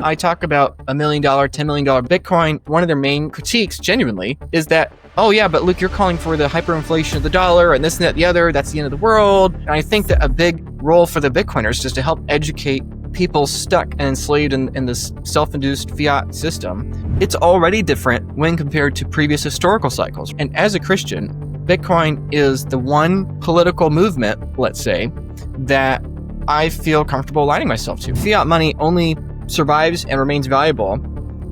I talk about $1 million, $10 million Bitcoin, one of their main critiques, genuinely, is that, oh yeah, but Luke, you're calling for the hyperinflation of the dollar and this and that, the other, that's the end of the world. And I think that a big role for the Bitcoiners is to help educate people stuck and enslaved in this self-induced fiat system. It's already different when compared to previous historical cycles. And as a Christian, Bitcoin is the one political movement, let's say, that I feel comfortable aligning myself to. Fiat money only survives and remains valuable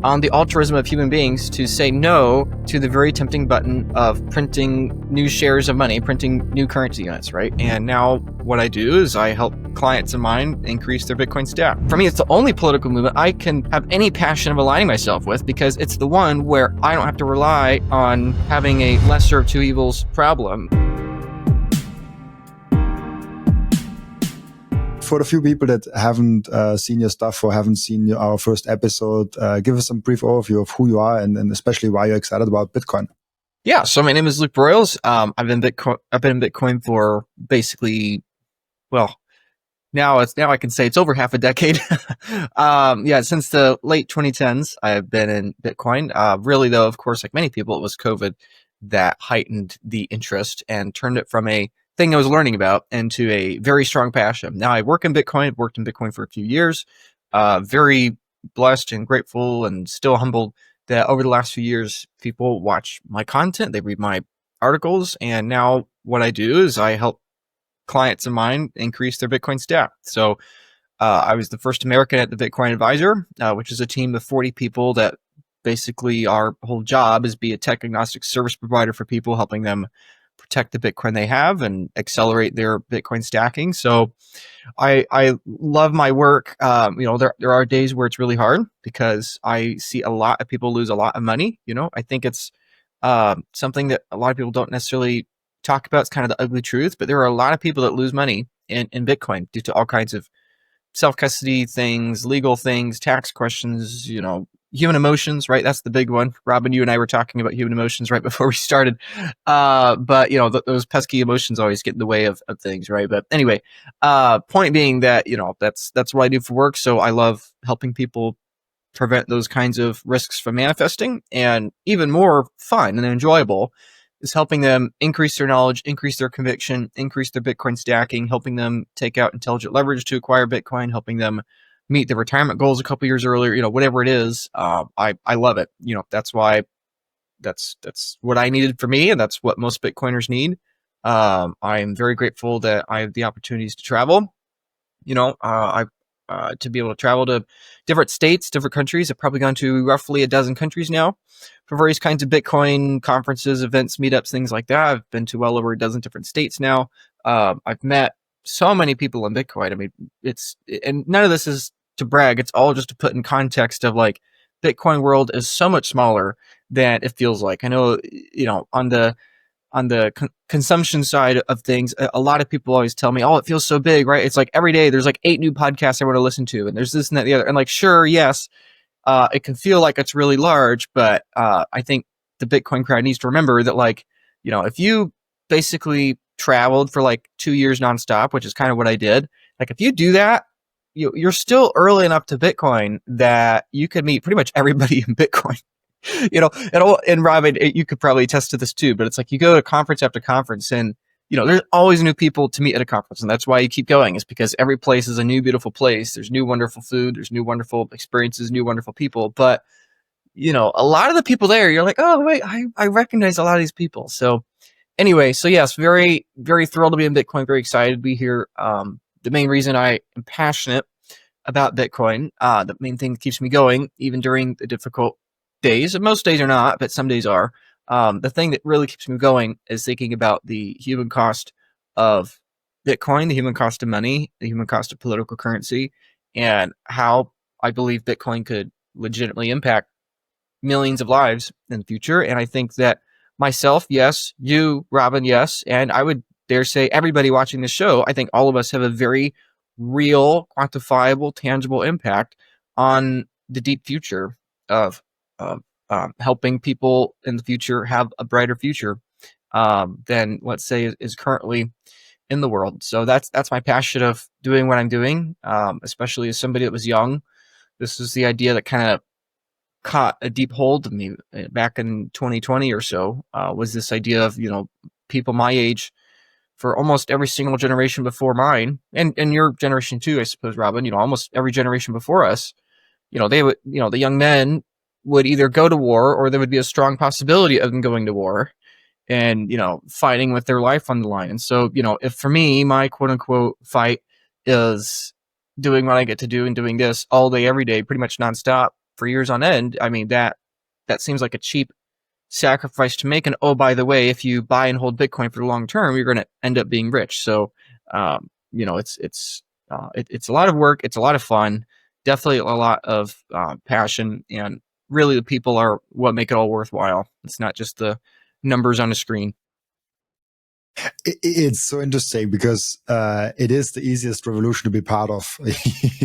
on the altruism of human beings to say no to the very tempting button of printing new shares of money, printing new currency units, right? And now what I do is I help clients of mine increase their Bitcoin stack. For me, it's the only political movement I can have any passion of aligning myself with, because it's the one where I don't have to rely on having a lesser of two evils problem. For the few people that haven't seen your stuff or haven't seen our first episode, give us some brief overview of who you are and especially why you're excited about Bitcoin. Yeah, so my name is Luke Broyles. I've been in Bitcoin for basically, well, now I can say it's over half a decade. Since the late 2010s, I've been in Bitcoin. Really, though, of course, like many people, it was COVID that heightened the interest and turned it from a thing I was learning about into a very strong passion. Now I work in Bitcoin. I've worked in Bitcoin for a few years. Very blessed and grateful and still humbled that over the last few years, people watch my content, they read my articles, and now what I do is I help clients of mine increase their Bitcoin stack. So I was the first American at the Bitcoin Advisor, which is a team of 40 people that basically our whole job is be a tech agnostic service provider for people, helping them protect the Bitcoin they have and accelerate their Bitcoin stacking. So I love my work. There are days where it's really hard because I see a lot of people lose a lot of money. I think it's something that a lot of people don't necessarily talk about. It's kind of the ugly truth, but there are a lot of people that lose money in Bitcoin due to all kinds of self-custody things, legal things, tax questions, human emotions, right? That's the big one. Robin, you and I were talking about human emotions right before we started. But those pesky emotions always get in the way of things, right? But anyway, point being that, that's what I do for work. So I love helping people prevent those kinds of risks from manifesting. And even more fun and enjoyable is helping them increase their knowledge, increase their conviction, increase their Bitcoin stacking, helping them take out intelligent leverage to acquire Bitcoin, helping them meet their retirement goals a couple years earlier, whatever it is. I love it. That's why that's what I needed for me. And that's what most Bitcoiners need. I am very grateful that I have the opportunities to travel, to be able to travel to different states, different countries. I've probably gone to roughly a dozen countries now for various kinds of Bitcoin conferences, events, meetups, things like that. I've been to well over a dozen different states now. I've met so many people in Bitcoin. I mean, and none of this is to brag. It's all just to put in context of like Bitcoin world is so much smaller than it feels like. I know, on the consumption side of things, a lot of people always tell me, oh, it feels so big, right? It's like every day there's like 8 new podcasts I want to listen to, and there's this and that, the other. And like, sure, yes, it can feel like it's really large, but I think the Bitcoin crowd needs to remember that, like, if you basically traveled for like 2 years nonstop, which is kind of what I did, like if you do that, you're still early enough to Bitcoin that you could meet pretty much everybody in Bitcoin. And Robin, you could probably attest to this too, but it's like you go to conference after conference and, there's always new people to meet at a conference. And that's why you keep going, is because every place is a new, beautiful place. There's new, wonderful food. There's new, wonderful experiences, new, wonderful people. But, a lot of the people there, you're like, oh, wait, I recognize a lot of these people. So anyway, so yes, very, very thrilled to be in Bitcoin. Very excited to be here. The main reason I am passionate about Bitcoin, the main thing that keeps me going, even during the difficult days, and most days are not, but some days are. The thing that really keeps me going is thinking about the human cost of Bitcoin, the human cost of money, the human cost of political currency, and how I believe Bitcoin could legitimately impact millions of lives in the future. And I think that myself, yes, you, Robin, yes, and I would dare say everybody watching this show, I think all of us have a very real, quantifiable, tangible impact on the deep future of helping people in the future have a brighter future than, let's say, is currently in the world. So that's my passion of doing what I'm doing, especially as somebody that was young This is the idea that kind of caught a deep hold of me back in 2020 or so, was this idea of, people my age for almost every single generation before mine, and your generation too, I suppose, Robin, almost every generation before us, they would, the young men would either go to war, or there would be a strong possibility of them going to war and, fighting with their life on the line. And so, if for me, my quote unquote fight is doing what I get to do and doing this all day, every day, pretty much nonstop for years on end, I mean, that seems like a cheap sacrifice to make. And oh, by the way, if you buy and hold Bitcoin for the long term, you're going to end up being rich. So, it's a lot of work. It's a lot of fun. Definitely a lot of passion, and really the people are what make it all worthwhile. It's not just the numbers on a screen. It's so interesting because it is the easiest revolution to be part of.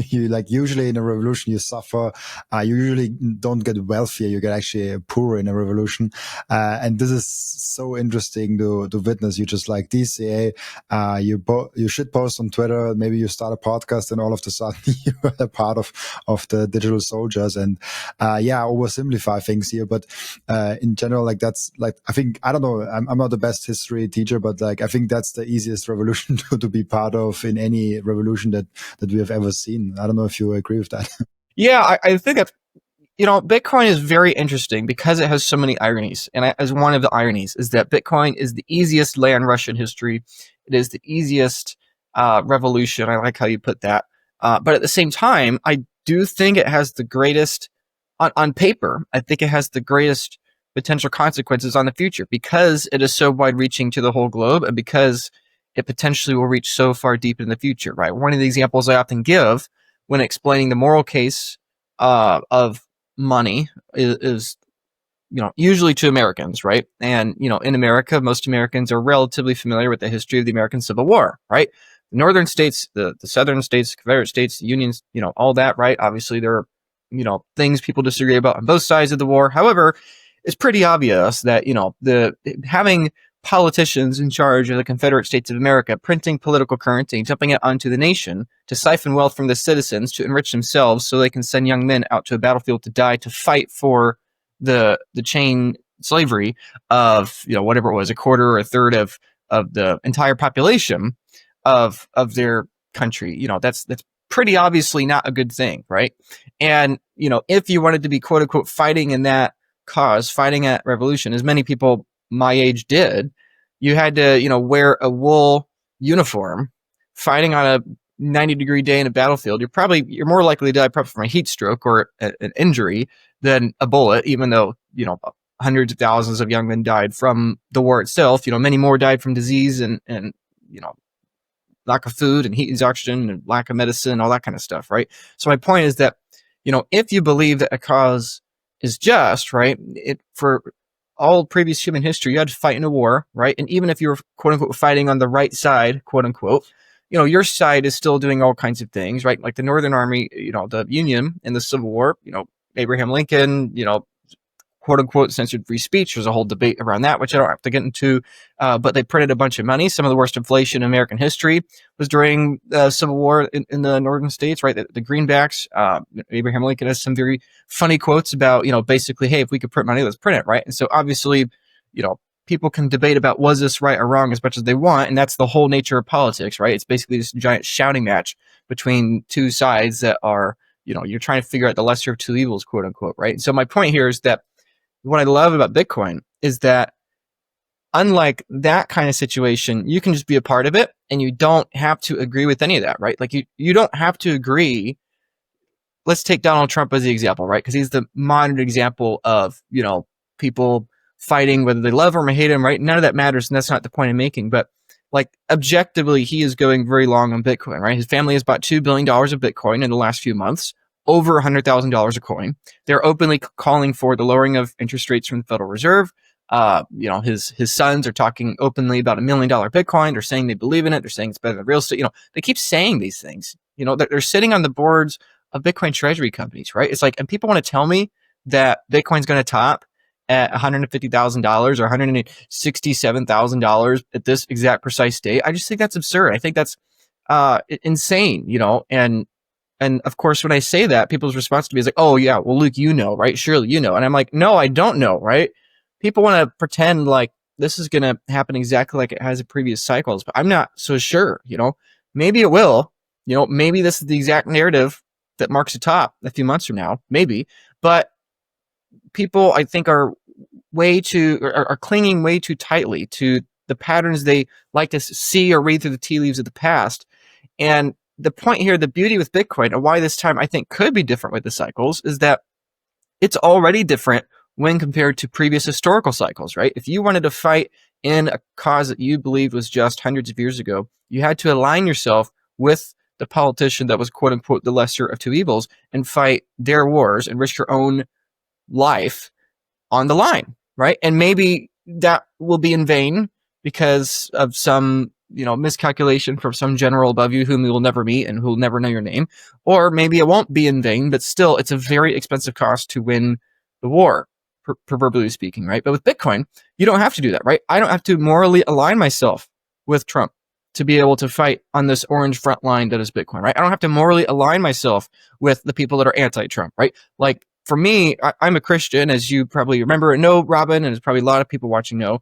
You usually in a revolution you suffer. You usually don't get wealthier. You get actually poorer in a revolution. And this is so interesting to witness. You just like DCA. You should post on Twitter. Maybe you start a podcast, and all of a sudden you are a part of the digital soldiers. And oversimplify things here, but in general, that's I think, I don't know. I'm not the best history teacher, but I think that's the easiest revolution to be part of in any revolution that we have ever seen. I don't know if you agree with that. Yeah, I think that, Bitcoin is very interesting because it has so many ironies. And as one of the ironies is that Bitcoin is the easiest land rush in history. It is the easiest revolution. I like how you put that. But at the same time, I do think it has the greatest, on paper, I think it has the greatest potential consequences on the future, because it is so wide reaching to the whole globe, and because it potentially will reach so far deep in the future, right? One of the examples I often give when explaining the moral case of money is usually to Americans, right? And, in America, most Americans are relatively familiar with the history of the American Civil War, right? The northern states, the southern states, Confederate states, the unions, all that, right? Obviously, there are, things people disagree about on both sides of the war. However, it's pretty obvious that, having politicians in charge of the Confederate States of America printing political currency and dumping it onto the nation to siphon wealth from the citizens to enrich themselves so they can send young men out to a battlefield to die, to fight for the chain slavery of, whatever it was, a quarter or a third of the entire population of their country. That's pretty obviously not a good thing, right? And, if you wanted to be quote unquote fighting in that cause, fighting at revolution, as many people my age did, you had to, wear a wool uniform, fighting on a 90-degree day in a battlefield. You're more likely to die probably from a heat stroke or an injury than a bullet, even though, hundreds of thousands of young men died from the war itself. Many more died from disease and lack of food and heat exhaustion and lack of medicine, all that kind of stuff, right? So my point is that, if you believe that a cause is just, right, for all previous human history, you had to fight in a war, right? And even if you were quote unquote fighting on the right side, quote unquote, your side is still doing all kinds of things, right? Like the Northern Army, the Union in the Civil War, Abraham Lincoln, quote unquote censored free speech. There's a whole debate around that, which I don't have to get into. But they printed a bunch of money. Some of the worst inflation in American history was during the Civil War in the northern states, right? The greenbacks. Abraham Lincoln has some very funny quotes about, basically, hey, if we could print money, let's print it, right? And so obviously, people can debate about was this right or wrong as much as they want, and that's the whole nature of politics, right? It's basically this giant shouting match between two sides that are, you're trying to figure out the lesser of two evils, quote unquote, right? And so my point here is that what I love about Bitcoin is that, unlike that kind of situation, you can just be a part of it and you don't have to agree with any of that, right? Like you don't have to agree. Let's take Donald Trump as the example, right? Because he's the modern example of, people fighting whether they love him or hate him, right? None of that matters, and that's not the point I'm making. But objectively, he is going very long on Bitcoin, right? His family has bought $2 billion of Bitcoin in the last few months, over $100,000 a coin. They're openly calling for the lowering of interest rates from the Federal Reserve. His sons are talking openly about $1 million Bitcoin. They're saying they believe in it. They're saying it's better than real estate. They keep saying these things. They're sitting on the boards of Bitcoin treasury companies, right? It's and people want to tell me that Bitcoin's going to top at $150,000 or $167,000 at this exact precise date. I just think that's absurd. I think that's insane, and And of course, when I say that, people's response to me is like, oh yeah, well, Luke, you know, right? Surely you know. And I'm like, no, I don't know, right? People want to pretend like this is going to happen exactly like it has in previous cycles, but I'm not so sure, maybe it will, maybe this is the exact narrative that marks the top a few months from now, maybe, but people I think are clinging way too tightly to the patterns they like to see or read through the tea leaves of the past. And the point here, the beauty with Bitcoin and why this time I think could be different with the cycles is that it's already different when compared to previous historical cycles, right? If you wanted to fight in a cause that you believed was just hundreds of years ago, you had to align yourself with the politician that was quote unquote the lesser of two evils and fight their wars and risk your own life on the line, right? And maybe that will be in vain because of some, miscalculation from some general above you whom you will never meet and who will never know your name. Or maybe it won't be in vain, but still it's a very expensive cost to win the war, proverbially speaking, right? But with Bitcoin, you don't have to do that, right? I don't have to morally align myself with Trump to be able to fight on this orange front line that is Bitcoin, right? I don't have to morally align myself with the people that are anti-Trump, right? Like, for me, I'm a Christian, as you probably remember and know, Robin, and there's probably a lot of people watching know,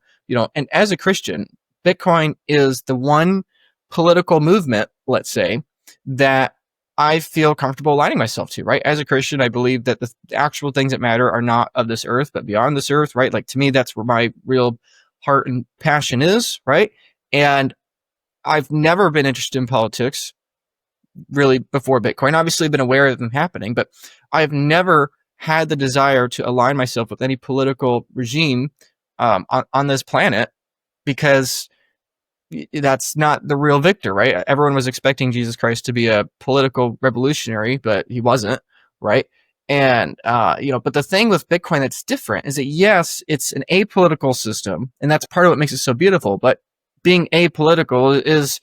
and as a Christian, Bitcoin is the one political movement, let's say, that I feel comfortable aligning myself to, right? As a Christian, I believe that the actual things that matter are not of this earth, but beyond this earth, right? Like, to me, that's where my real heart and passion is, right? And I've never been interested in politics really before Bitcoin. Obviously, I've been aware of them happening, but I've never had the desire to align myself with any political regime on this planet because that's not the real victor, right? Everyone was expecting Jesus Christ to be a political revolutionary, but he wasn't, right? And but the thing with Bitcoin that's different is that yes, it's an apolitical system, and that's part of what makes it so beautiful. But being apolitical is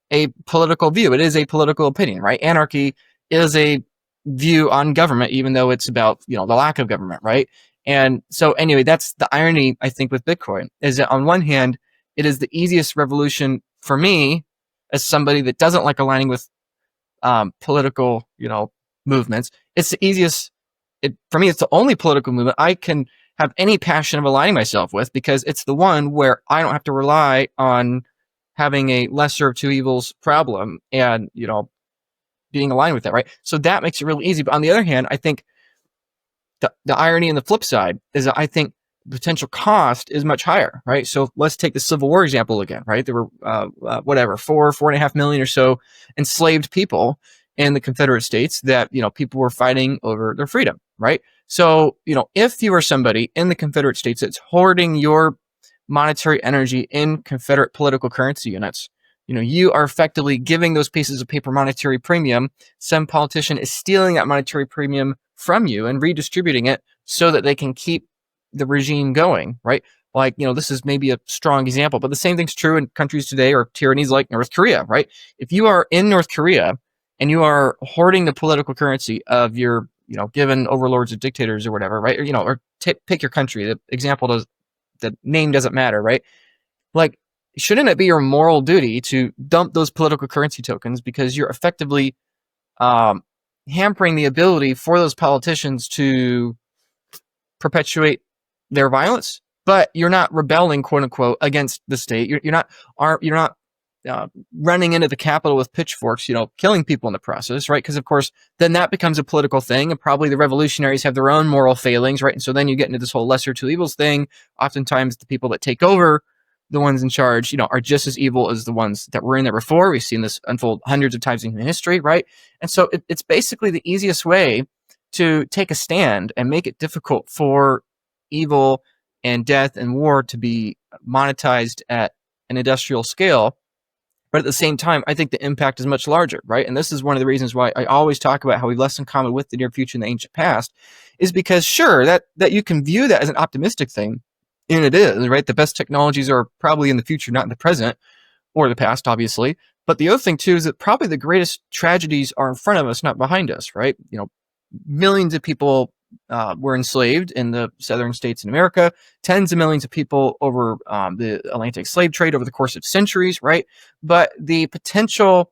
a political view. It is a political opinion, right? Anarchy is a view on government, even though it's about, the lack of government, right? And so anyway, that's the irony, I think, with Bitcoin, is that on one hand, it is the easiest revolution for me as somebody that doesn't like aligning with political, movements. It's the easiest, for me, it's the only political movement I can have any passion of aligning myself with because it's the one where I don't have to rely on having a lesser of two evils problem and, being aligned with that, right? So that makes it really easy. But on the other hand, I think the irony and the flip side is that I think the potential cost is much higher, right? So let's take the Civil War example again, right? There were 4.5 million or so enslaved people in the Confederate States that, people were fighting over their freedom, right? So, if you are somebody in the Confederate States that's hoarding your monetary energy in Confederate political currency units, you are effectively giving those pieces of paper monetary premium. Some politician is stealing that monetary premium from you and redistributing it so that they can keep the regime going, right? Like, this is maybe a strong example, but the same thing's true in countries today or tyrannies like North Korea, right? If you are in North Korea and you are hoarding the political currency of your, given overlords or dictators or whatever, right? Or pick your country. The example the name doesn't matter, right? Like, shouldn't it be your moral duty to dump those political currency tokens because you're effectively hampering the ability for those politicians to perpetuate their violence, but you're not rebelling, quote unquote, against the state. You're not running into the Capitol with pitchforks, killing people in the process, right? Because of course, then that becomes a political thing, and probably the revolutionaries have their own moral failings, right? And so then you get into this whole lesser two evils thing. Oftentimes, the people that take over, the ones in charge, are just as evil as the ones that were in there before. We've seen this unfold hundreds of times in human history, right? And so it's basically the easiest way to take a stand and make it difficult for evil and death and war to be monetized at an industrial scale. But at the same time, I think the impact is much larger, right? And this is one of the reasons why I always talk about how we have less in common with the near future and the ancient past, is because sure, that you can view that as an optimistic thing, and it is, right? The best technologies are probably in the future, not in the present or the past, obviously. But the other thing too is that probably the greatest tragedies are in front of us, not behind us, right? Millions of people were enslaved in the southern states in America, tens of millions of people over the Atlantic slave trade over the course of centuries, right? But the potential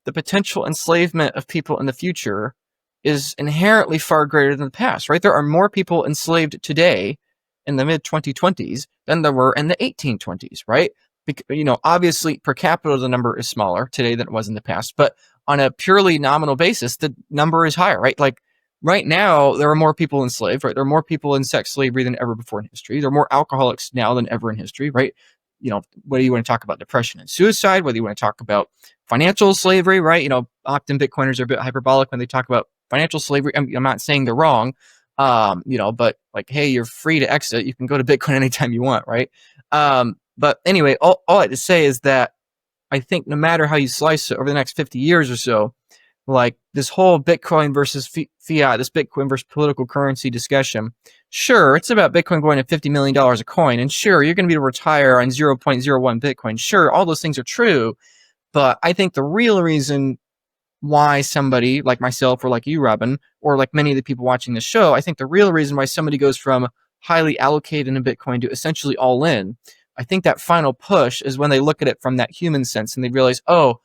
the potential enslavement of people in the future is inherently far greater than the past, right? There are more people enslaved today in the mid 2020s than there were in the 1820s, right? Obviously per capita, the number is smaller today than it was in the past, but on a purely nominal basis, the number is higher, right? Like right now, there are more people enslaved, right? There are more people in sex slavery than ever before in history. There are more alcoholics now than ever in history, right? Whether you want to talk about depression and suicide, whether you want to talk about financial slavery, right? Often Bitcoiners are a bit hyperbolic when they talk about financial slavery. I'm not saying they're wrong, but like, hey, you're free to exit. You can go to Bitcoin anytime you want, right? But anyway, all I had to say is that I think no matter how you slice it over the next 50 years or so, like this whole Bitcoin versus fiat, this Bitcoin versus political currency discussion, sure, it's about Bitcoin going to $50 million a coin. And sure, you're going to be able to retire on 0.01 Bitcoin. Sure, all those things are true. But I think the real reason why somebody like myself or like you, Robin, or like many of the people watching this show, I think the real reason why somebody goes from highly allocated in Bitcoin to essentially all in, I think that final push is when they look at it from that human sense and they realize, oh,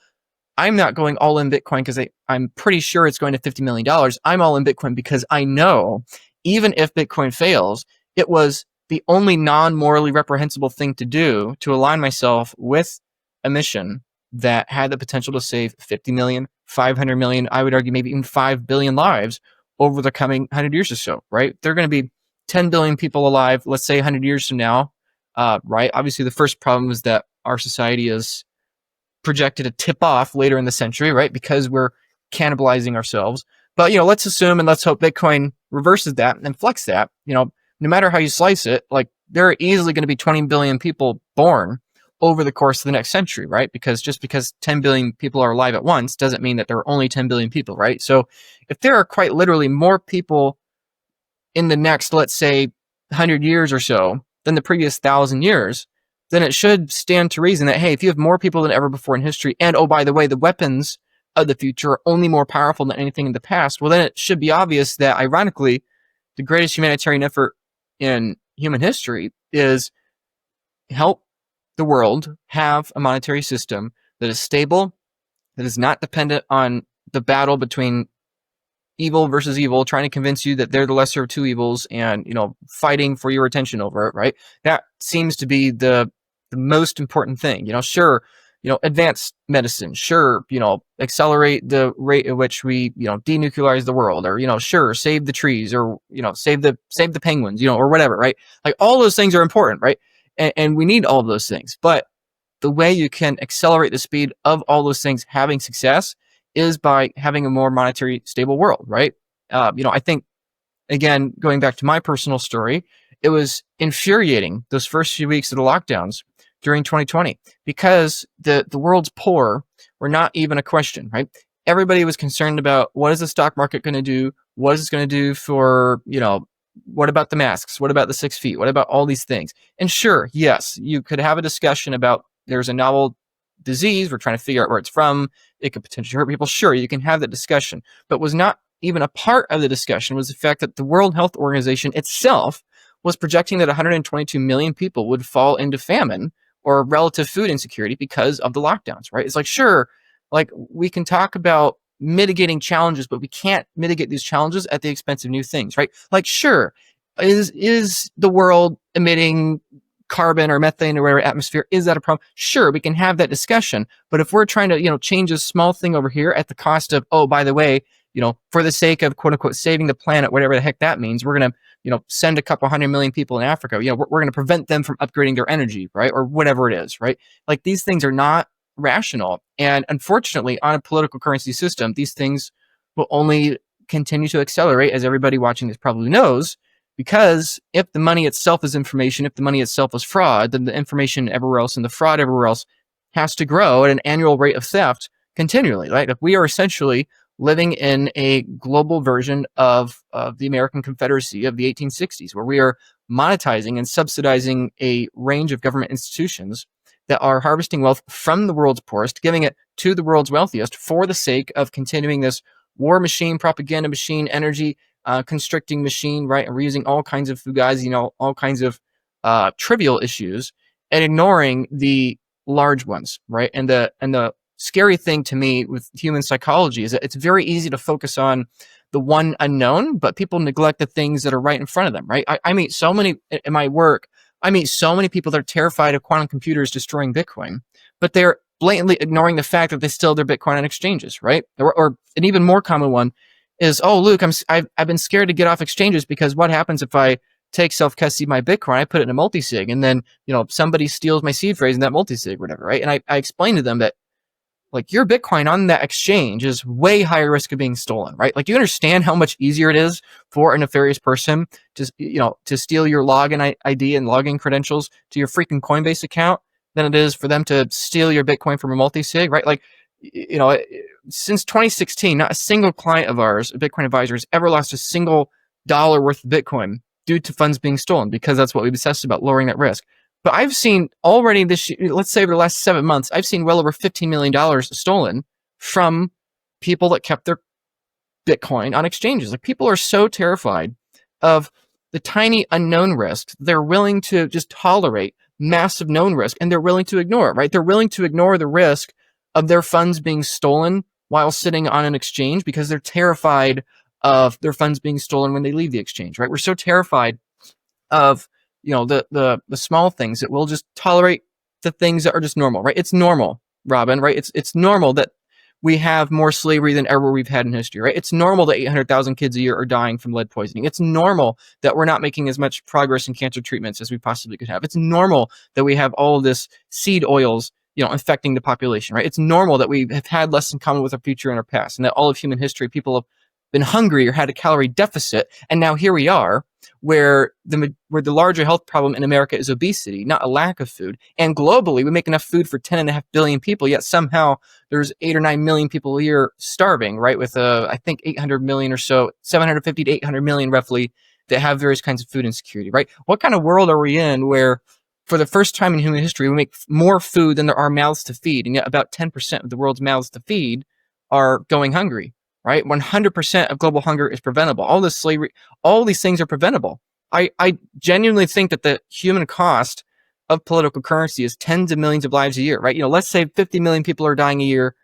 I'm not going all in Bitcoin because I'm pretty sure it's going to $50 million. I'm all in Bitcoin because I know even if Bitcoin fails, it was the only non-morally reprehensible thing to do to align myself with a mission that had the potential to save 50 million, 500 million, I would argue maybe even 5 billion lives over the coming 100 years or so, right? There are going to be 10 billion people alive, let's say 100 years from now, right? Obviously, the first problem is that our society is projected to tip off later in the century, right? Because we're cannibalizing ourselves. But, let's assume and let's hope Bitcoin reverses that and flex that. No matter how you slice it, like there are easily going to be 20 billion people born over the course of the next century, right? Because just because 10 billion people are alive at once doesn't mean that there are only 10 billion people, right? So if there are quite literally more people in the next, let's say, 100 years or so than the previous 1,000 years, then it should stand to reason that, hey, if you have more people than ever before in history, and oh, by the way, the weapons of the future are only more powerful than anything in the past, well, then it should be obvious that, ironically, the greatest humanitarian effort in human history is help the world have a monetary system that is stable, that is not dependent on the battle between evil versus evil, trying to convince you that they're the lesser of two evils and, fighting for your attention over it, right? That seems to be the most important thing. Sure, advance medicine, sure, accelerate the rate at which we, denuclearize the world, or, sure, save the trees, or, save the penguins, or whatever, right? Like all those things are important, right? And we need all of those things. But the way you can accelerate the speed of all those things having success is by having a more monetary stable world, right? I think, again, going back to my personal story, it was infuriating those first few weeks of the lockdowns during 2020 because the world's poor were not even a question, right? Everybody was concerned about what is the stock market going to do? What is it going to do for, what about the masks? What about the 6 feet? What about all these things? And sure, yes, you could have a discussion about there's a novel disease. We're trying to figure out where it's from. It could potentially hurt people. Sure, you can have that discussion. But was not even a part of the discussion was the fact that the World Health Organization itself was projecting that 122 million people would fall into famine or relative food insecurity because of the lockdowns, right? It's like, sure, like we can talk about mitigating challenges, but we can't mitigate these challenges at the expense of new things, right? Like, sure, is the world emitting carbon or methane or whatever atmosphere? Is that a problem? Sure, we can have that discussion. But if we're trying to, change a small thing over here at the cost of, oh, by the way, for the sake of quote unquote saving the planet, whatever the heck that means, we're going to, send a couple 100 million people in Africa. We're going to prevent them from upgrading their energy, right? Or whatever it is, right? Like these things are not rational. And unfortunately, on a political currency system, these things will only continue to accelerate, as everybody watching this probably knows, because if the money itself is information, if the money itself is fraud, then the information everywhere else and the fraud everywhere else has to grow at an annual rate of theft continually, right? Like we are essentially living in a global version of the American Confederacy of the 1860s, where we are monetizing and subsidizing a range of government institutions that are harvesting wealth from the world's poorest, giving it to the world's wealthiest for the sake of continuing this war machine, propaganda machine, energy constricting machine, right? And we're using all kinds of fugazi, all kinds of trivial issues and ignoring the large ones, right? And the scary thing to me with human psychology is that it's very easy to focus on the one unknown, but people neglect the things that are right in front of them, right? I meet so many in my work, I meet so many people that are terrified of quantum computers destroying Bitcoin, but they're blatantly ignoring the fact that they still have their Bitcoin on exchanges, right? Or an even more common one is, oh, Luke, I've been scared to get off exchanges because what happens if I take self-custody my Bitcoin, I put it in a multi-sig, and then, somebody steals my seed phrase in that multi-sig or whatever, right? And I explained to them that, like, your Bitcoin on that exchange is way higher risk of being stolen, right? Like, you understand how much easier it is for a nefarious person to steal your login ID and login credentials to your freaking Coinbase account than it is for them to steal your Bitcoin from a multi-sig, right? Like, since 2016, not a single client of ours, a Bitcoin advisor, has ever lost a single dollar worth of Bitcoin due to funds being stolen, because that's what we've obsessed about, lowering that risk. But I've seen already this year, let's say over the last 7 months, I've seen well over $15 million stolen from people that kept their Bitcoin on exchanges. Like, people are so terrified of the tiny unknown risk, they're willing to just tolerate massive known risk, and they're willing to ignore it, right? They're willing to ignore the risk of their funds being stolen while sitting on an exchange because they're terrified of their funds being stolen when they leave the exchange, right? We're so terrified of the small things that we'll just tolerate the things that are just normal, right? It's normal, Robin, right? It's normal that we have more slavery than ever we've had in history, right? It's normal that 800,000 kids a year are dying from lead poisoning. It's normal that we're not making as much progress in cancer treatments as we possibly could have. It's normal that we have all of this seed oils, infecting the population, right? It's normal that we have had less in common with our future and our past, and that all of human history, people have been hungry or had a calorie deficit, and now here we are, where the larger health problem in America is obesity, not a lack of food. And globally, we make enough food for 10.5 billion people, yet somehow there's 8 or 9 million people a year starving, right? With I think 800 million or so, 750 to 800 million roughly, that have various kinds of food insecurity, right? What kind of world are we in where, for the first time in human history, we make more food than there are mouths to feed, and yet about 10% of the world's mouths to feed are going hungry? Right? 100% of global hunger is preventable. All this slavery, all these things are preventable. I genuinely think that the human cost of political currency is tens of millions of lives a year, right? Let's say 50 million people are dying a year,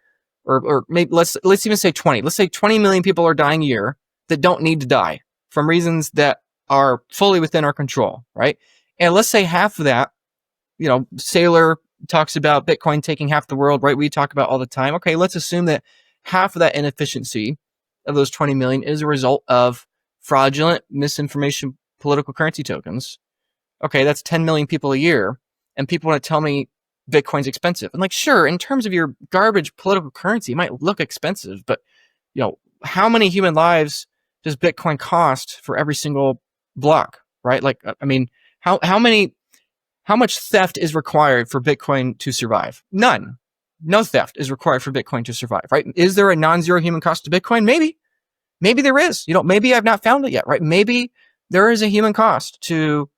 or maybe let's even say 20. Let's say 20 million people are dying a year that don't need to die from reasons that are fully within our control, right? And let's say half of that, Seyr talks about Bitcoin taking half the world, right? We talk about all the time. Okay, let's assume that half of that inefficiency of those 20 million is a result of fraudulent misinformation political currency tokens. Okay, that's 10 million people a year, and people want to tell me Bitcoin's expensive. And, like, sure, in terms of your garbage political currency, it might look expensive, but how many human lives does Bitcoin cost for every single block, right? Like, I mean, how much theft is required for Bitcoin to survive? None. No theft is required for Bitcoin to survive, right? Is there a non-zero human cost to Bitcoin? Maybe there is. Maybe I've not found it yet, right? Maybe there is a human cost to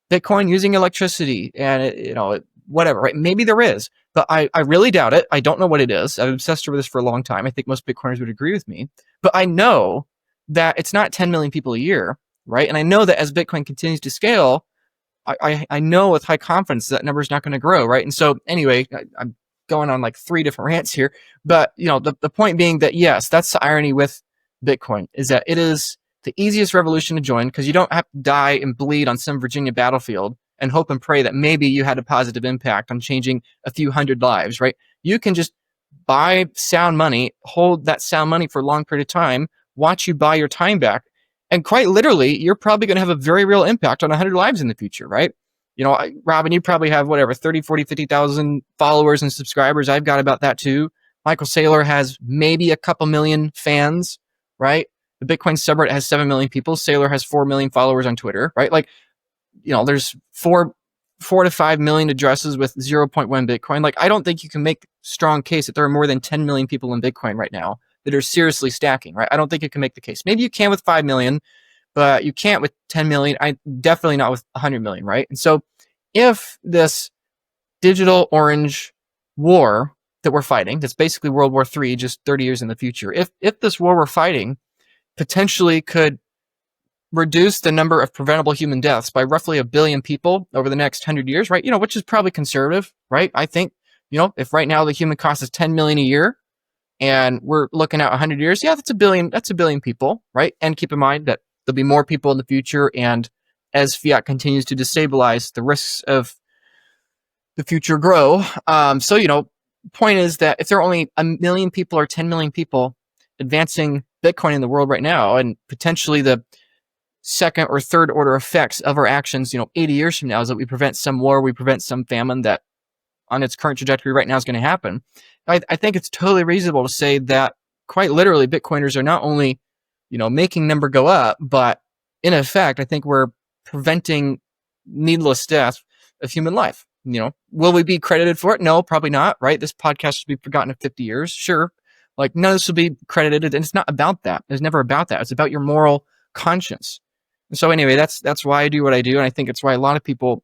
Bitcoin using electricity and, whatever, right? Maybe there is, but I really doubt it. I don't know what it is. I've obsessed over this for a long time. I think most Bitcoiners would agree with me, but I know that it's not 10 million people a year, right? And I know that as Bitcoin continues to scale, I know with high confidence that number is not going to grow, right? And so anyway, I'm going on like 3 different rants here, but the point being that, yes, that's the irony with Bitcoin, is that it is the easiest revolution to join because you don't have to die and bleed on some Virginia battlefield and hope and pray that maybe you had a positive impact on changing a few hundred lives, right? You can just buy sound money, hold that sound money for a long period of time, watch you buy your time back, and quite literally, you're probably going to have a very real impact on 100 lives in the future, right? Robin, you probably have 30, 40, 50,000 followers and subscribers. I've got about that too. Michael Seyr has maybe a couple million fans, right? The Bitcoin subreddit has 7 million people. Seyr has 4 million followers on Twitter, right? Like, there's 4 to 5 million addresses with 0.1 Bitcoin. Like, I don't think you can make strong case that there are more than 10 million people in Bitcoin right now that are seriously stacking, right? I don't think you can make the case. Maybe you can with 5 million, but you can't with 10 million. Definitely not with 100 million, right? And so if this digital orange war that we're fighting, that's basically World War III, just 30 years in the future, if this war we're fighting potentially could reduce the number of preventable human deaths by roughly 1 billion people over the next 100 years, right? Which is probably conservative, right? I think if right now the human cost is 10 million a year and we're looking at 100 years, yeah, that's a billion people, right? And keep in mind that there'll be more people in the future, and as fiat continues to destabilize, the risks of the future grow. So point is that if there are only 1 million people or 10 million people advancing Bitcoin in the world right now, and potentially the second or third order effects of our actions, 80 years from now, is that we prevent some war, we prevent some famine that on its current trajectory right now is going to happen. I think it's totally reasonable to say that quite literally Bitcoiners are not only, making number go up, but in effect, I think we're preventing needless death of human life. Will we be credited for it? No, probably not, right? This podcast will be forgotten in 50 years. Sure. Like none of this will be credited. And it's not about that. It's never about that. It's about your moral conscience. And so anyway, that's why I do what I do. And I think it's why a lot of people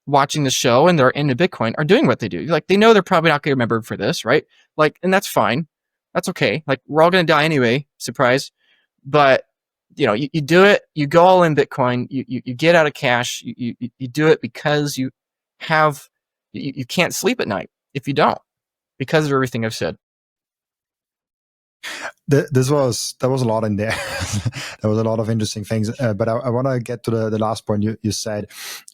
watching the show and they're into Bitcoin are doing what they do. Like they know they're probably not going to remember for this, right? Like, and that's fine. That's okay. Like we're all going to die anyway. Surprise. But you do it. You go all in Bitcoin. You get out of cash. You do it because you can't sleep at night if you don't, because of everything I've said. There was a lot in there. There was a lot of interesting things, but I want to get to the last point you said,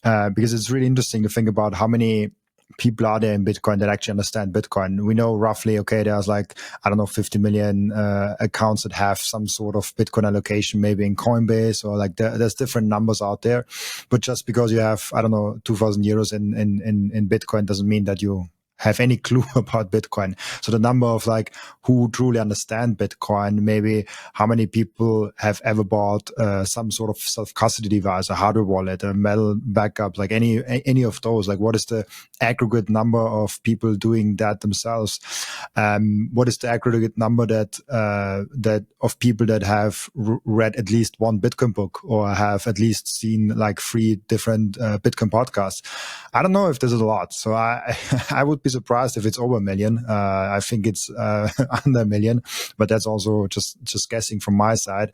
because it's really interesting to think about how many people are there in Bitcoin that actually understand Bitcoin. We know roughly, okay, there's 50 million accounts that have some sort of Bitcoin allocation, maybe in Coinbase, or there's different numbers out there. But just because you have, 2,000 euros in Bitcoin doesn't mean that you have any clue about Bitcoin. So the number of who truly understand Bitcoin, maybe how many people have ever bought some sort of self-custody device, a hardware wallet, a metal backup, any of those, what is the aggregate number of people doing that themselves? What is the aggregate number that of people that have read at least one Bitcoin book or have at least seen 3 different Bitcoin podcasts? I don't know if this is a lot. So I would be surprised if it's over 1 million. I think it's under 1 million, but that's also just guessing from my side.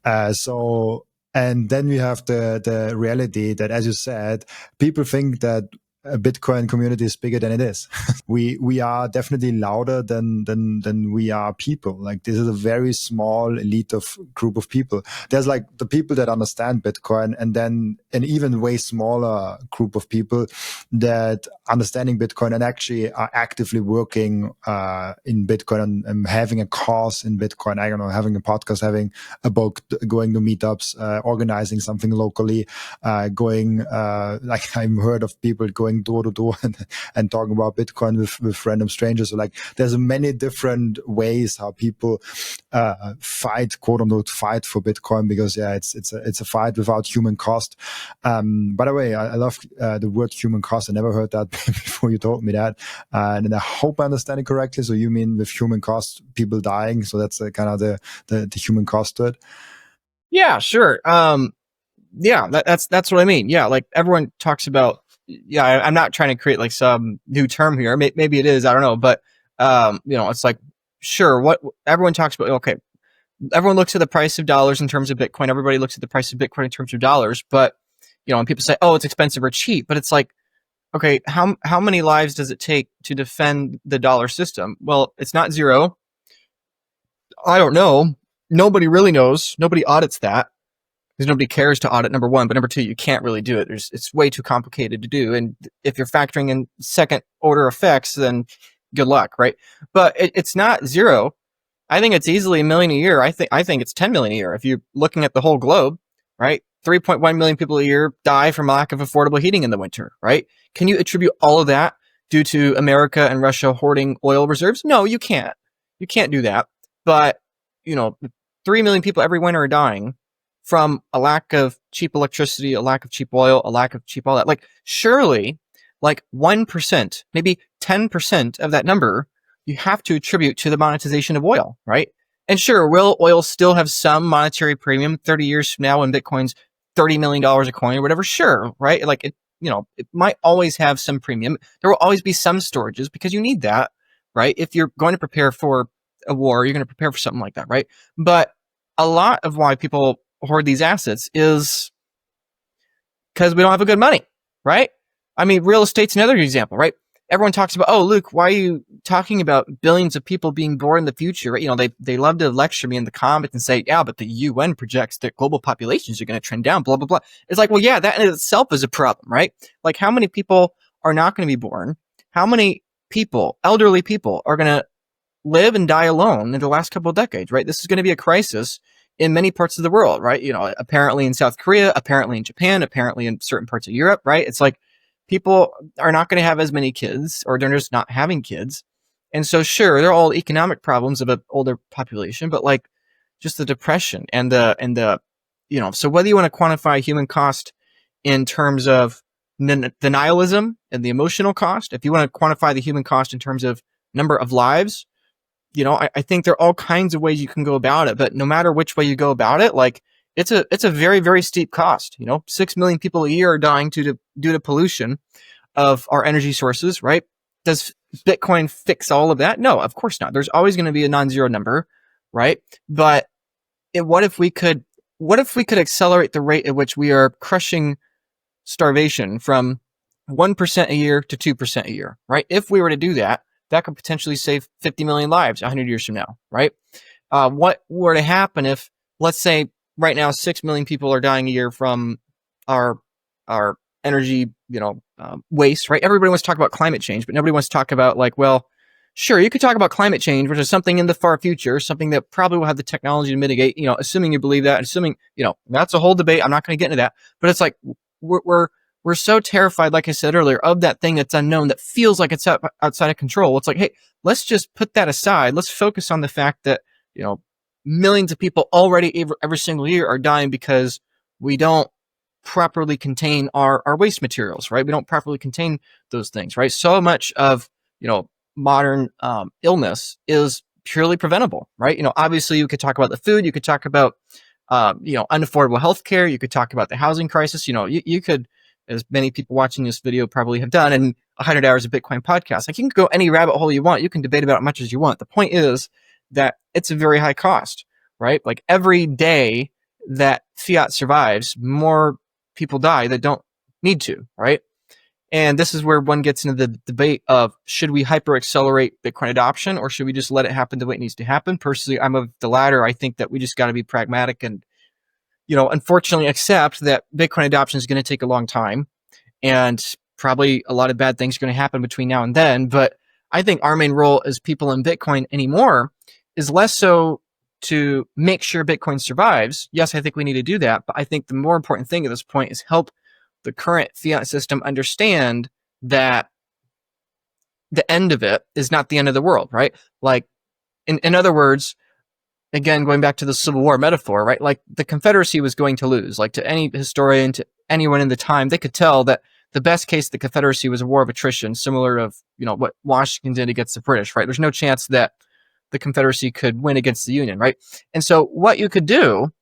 And then we have the reality that, as you said, people think that a Bitcoin community is bigger than it is. we are definitely louder than we are people. This is a very small elite of group of people. There's the people that understand Bitcoin, and then an even way smaller group of people that understanding Bitcoin and actually are actively working in Bitcoin and having a cause in Bitcoin. I don't know, having a podcast, having a book, going to meetups, organizing something locally, going I've heard of people going door to door and talking about Bitcoin with random strangers. So there's many different ways how people fight, quote unquote, fight for Bitcoin, because it's a fight without human cost. By the way, I love the word human cost. I never heard that before you told me that, and I hope I understand it correctly. So you mean with human cost, people dying? So that's kind of the human cost to it. Yeah, sure. Yeah, that's what I mean. Yeah, everyone talks about. Yeah, I'm not trying to create some new term here. Maybe it is. I don't know, but it's sure. What everyone talks about. Okay, everyone looks at the price of dollars in terms of Bitcoin. Everybody looks at the price of Bitcoin in terms of dollars. But when people say, "Oh, it's expensive or cheap," but it's okay, how many lives does it take to defend the dollar system? Well, it's not zero. I don't know. Nobody really knows. Nobody audits that, because nobody cares to audit, number one. But number two, you can't really do it. It's way too complicated to do. And if you're factoring in second order effects, then good luck, right? But it's not zero. I think it's easily 1 million a year. I think it's 10 million a year. If you're looking at the whole globe, right? 3.1 million people a year die from lack of affordable heating in the winter, right? Can you attribute all of that due to America and Russia hoarding oil reserves? No, you can't. You can't do that. But, 3 million people every winter are dying from a lack of cheap electricity, a lack of cheap oil, a lack of cheap all that. Surely, 1%, maybe 10% of that number, you have to attribute to the monetization of oil, right? And sure, will oil still have some monetary premium 30 years from now when Bitcoin's $30 million a coin or whatever? Sure, right? It might always have some premium. There will always be some storages because you need that, right? If you're going to prepare for a war, you're going to prepare for something like that, right? But a lot of why people hoard these assets is because we don't have a good money, right? I mean, real estate's another example, right? everyone talks about, oh, Luke, why are you talking about billions of people being born in the future? You know, they love to lecture me in the comments and say, yeah, but the UN projects that global populations are going to trend down, blah, blah, blah. It's like, well, yeah, that in itself is a problem, right? Like, how many people are not going to be born? How many people, elderly people, are going to live and die alone in the last couple of decades, right? This is going to be a crisis in many parts of the world, right? You know, apparently in South Korea, apparently in Japan, apparently in certain parts of Europe, right? It's like people are not going to have as many kids, or they're just not having kids. And so, sure, they're all economic problems of an older population, but like just the depression and the, you know, so whether you want to quantify human cost in terms of the nihilism and the emotional cost, if you want to quantify the human cost in terms of number of lives, you know, I think there are all kinds of ways you can go about it, but no matter which way you go about it, like it's a very, very steep cost. You know, 6 million people a year are dying due to pollution of our energy sources, right? Does Bitcoin fix all of that? No, of course not. There's always going to be a non-zero number, right? But what if we could accelerate the rate at which we are crushing starvation from 1% a year to 2% a year, right? If we were to do that, that could potentially save 50 million lives 100 years from now, right? What were to happen if, let's say, right now 6 million people are dying a year from our energy, you know, waste, right? Everybody wants to talk about climate change, but nobody wants to talk about, like, well, sure, you could talk about climate change, which is something in the far future, something that probably will have the technology to mitigate, you know, assuming you believe that, assuming, you know, that's a whole debate. I'm not going to get into that, but it's like we're so terrified, like I said earlier, of that thing that's unknown, that feels like it's outside of control. It's like, hey, let's just put that aside. Let's focus on the fact that, you know, millions of people already every single year are dying because we don't properly contain our waste materials, right? We don't properly contain those things, right? So much of, you know, modern illness is purely preventable, right? You know, obviously you could talk about the food, you could talk about, you know, unaffordable healthcare, you could talk about the housing crisis, you know, you could, as many people watching this video probably have done, in 100 hours of Bitcoin podcast. Like, you can go any rabbit hole you want. You can debate about it as much as you want. The point is that it's a very high cost, right? Like, every day that fiat survives, more people die that don't need to, right? And this is where one gets into the debate of, should we hyper accelerate Bitcoin adoption, or should we just let it happen the way it needs to happen? Personally, I'm of the latter. I think that we just got to be pragmatic and, you know, unfortunately accept that Bitcoin adoption is going to take a long time, and probably a lot of bad things are going to happen between now and then. But I think our main role as people in Bitcoin anymore is less so to make sure Bitcoin survives. Yes, I think we need to do that. But I think the more important thing at this point is help the current fiat system understand that the end of it is not the end of the world, right? Like, in other words, again, going back to the Civil War metaphor, right? Like, the Confederacy was going to lose. Like, to any historian, to anyone in the time, they could tell that the best case of the Confederacy was a war of attrition, similar to, you know, what Washington did against the British, right? There's no chance that the Confederacy could win against the Union, right? And so what you could do,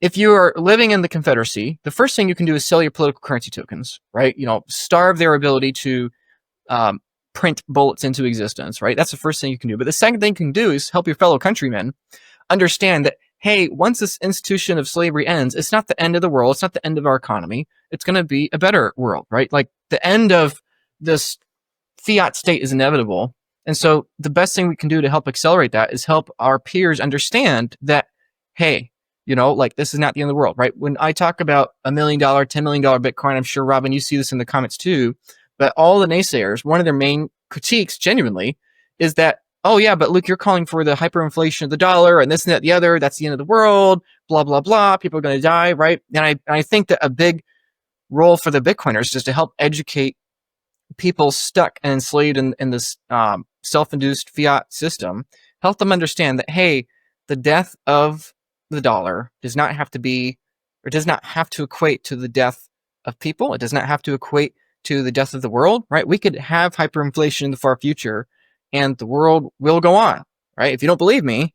if you are living in the Confederacy, the first thing you can do is sell your political currency tokens, right? You know, starve their ability to print bullets into existence, right? That's the first thing you can do. But the second thing you can do is help your fellow countrymen understand that, hey, once this institution of slavery ends, it's not the end of the world. It's not the end of our economy. It's going to be a better world, right? Like, the end of this fiat state is inevitable. And so the best thing we can do to help accelerate that is help our peers understand that, hey, you know, like, this is not the end of the world, right? When I talk about $1 million, $10 million Bitcoin, I'm sure, Robin, you see this in the comments too, but all the naysayers, one of their main critiques, genuinely, is that, oh yeah, but Luke, you're calling for the hyperinflation of the dollar and this and that, the other, that's the end of the world, blah, blah, blah, people are going to die, right? And I think that a big role for the Bitcoiners is to help educate people stuck and enslaved in this self-induced fiat system, help them understand that, hey, the death of the dollar does not have to be, or does not have to equate to the death of people. It does not have to equate to the death of the world, right? We could have hyperinflation in the far future and the world will go on, right? If you don't believe me,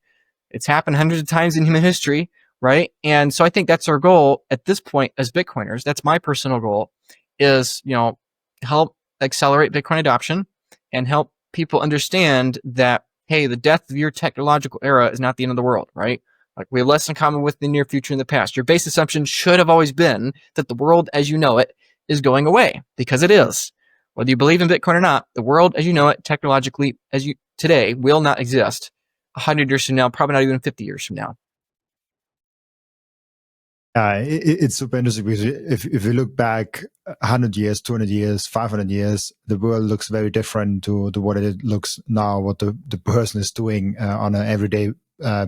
it's happened hundreds of times in human history, right? And so I think that's our goal at this point as Bitcoiners. That's my personal goal, is, you know, help accelerate Bitcoin adoption and help people understand that, hey, the death of your technological era is not the end of the world, right? Like, we have less in common with the near future and the past. Your base assumption should have always been that the world as you know it is going away, because it is. Whether you believe in Bitcoin or not, the world as you know it, technologically as you today, will not exist 100 years from now, probably not even 50 years from now. It's super interesting because if you look back 100 years, 200 years, 500 years, the world looks very different to what it looks now, what the person is doing on an everyday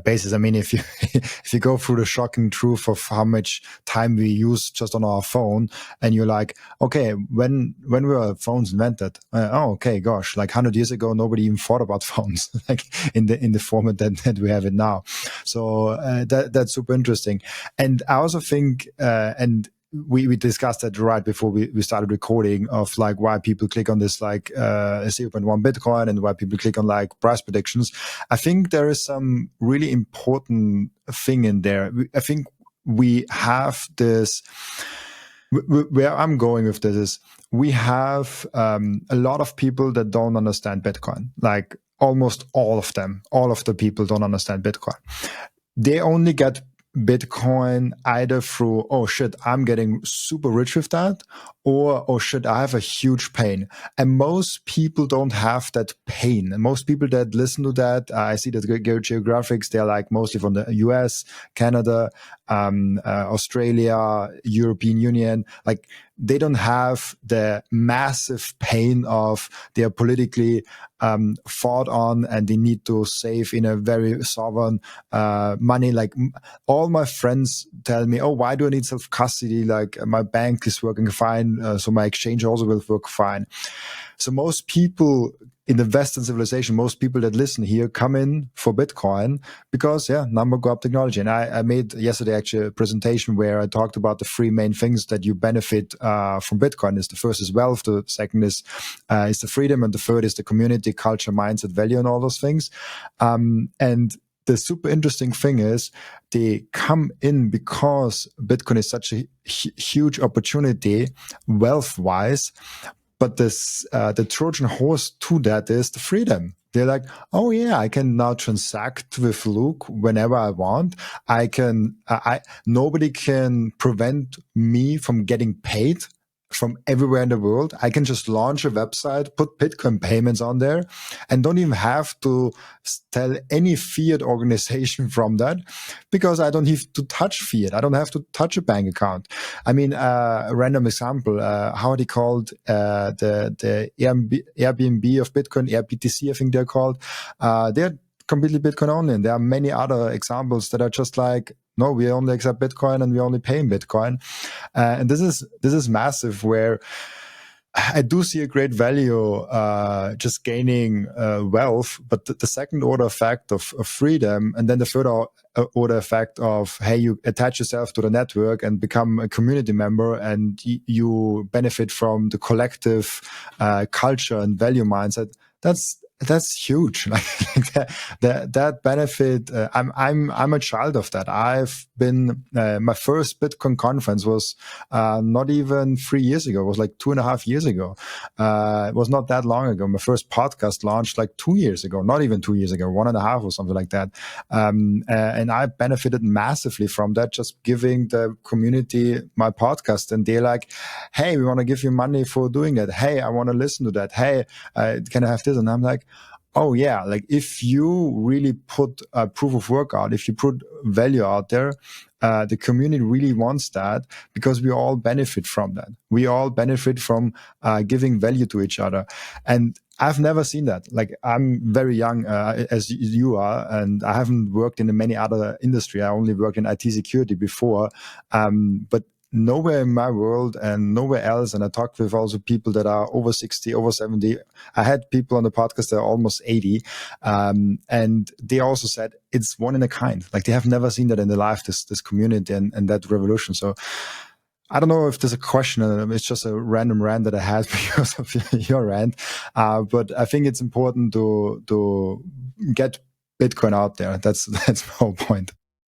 basis. I mean, if you if you go through the shocking truth of how much time we use just on our phone, and you're like, okay, when were phones invented? Okay, gosh, like 100 years ago, nobody even thought about phones like in the format that we have it now. So that's super interesting. And I also think, and we discussed that right before we started recording, of like why people click on this like 0.1 Bitcoin and why people click on like price predictions. I think there is some really important thing in there. I think we have this, where I'm going with this is we have a lot of people that don't understand Bitcoin. Like almost all of them, all of the people don't understand Bitcoin. They only get Bitcoin either through, oh shit, I'm getting super rich with that, or oh shit, I have a huge pain. And most people don't have that pain. And most people that listen to that, I see that geographics, they're like mostly from the US, Canada, Australia, European Union. Like they don't have the massive pain of they are politically fought on and they need to save in a very sovereign money. Like all my friends tell me, oh, why do I need self-custody? Like my bank is working fine, so my exchange also will work fine. So most people in the Western civilization, most people that listen here come in for Bitcoin because, number go up technology. And I made yesterday actually a presentation where I talked about the three main things that you benefit from Bitcoin. Is the first is wealth, the second is the freedom, and the third is the community, culture, mindset, value, and all those things. And the super interesting thing is they come in because Bitcoin is such a huge opportunity wealth-wise. But this, the Trojan horse to that is the freedom. They're like, oh yeah, I can now transact with Luke whenever I want. I can, nobody can prevent me from getting paid from everywhere in the world. I can just launch a website, put Bitcoin payments on there, and don't even have to tell any fiat organization from that, because I don't have to touch fiat. I don't have to touch a bank account. I mean, a random example, how are they called? The Airbnb of Bitcoin, AirBTC, I think they're called. They're completely Bitcoin only. And there are many other examples that are just like, no, we only accept Bitcoin and we only pay in Bitcoin. And this is massive, where I do see a great value just gaining wealth, but the second order effect of freedom, and then the third order effect of, hey, you attach yourself to the network and become a community member, and you benefit from the collective culture and value mindset. That's huge. Like that benefit. I'm a child of that. I've been my first Bitcoin conference was not even 3 years ago. It was like 2.5 years ago. It was not that long ago. My first podcast launched like 2 years ago. Not even 2 years ago. 1.5 or something like that. And I benefited massively from that. Just giving the community my podcast, and they're like, "Hey, we want to give you money for doing that. Hey, I want to listen to that. Hey, can I have this?" And I'm like, oh yeah, like if you really put a proof of work out, if you put value out there, the community really wants that, because we all benefit from that. We all benefit from giving value to each other. And I've never seen that. Like I'm very young, as you are, and I haven't worked in many other industry. I only worked in IT security before. But nowhere in my world and nowhere else. And I talked with also people that are over 60, over 70. I had people on the podcast that are almost 80. And they also said it's one in a kind. Like they have never seen that in their life, this community and that revolution. So I don't know if there's a question. It's just a random rant that I had because of your rant. But I think it's important to get Bitcoin out there. That's the whole point.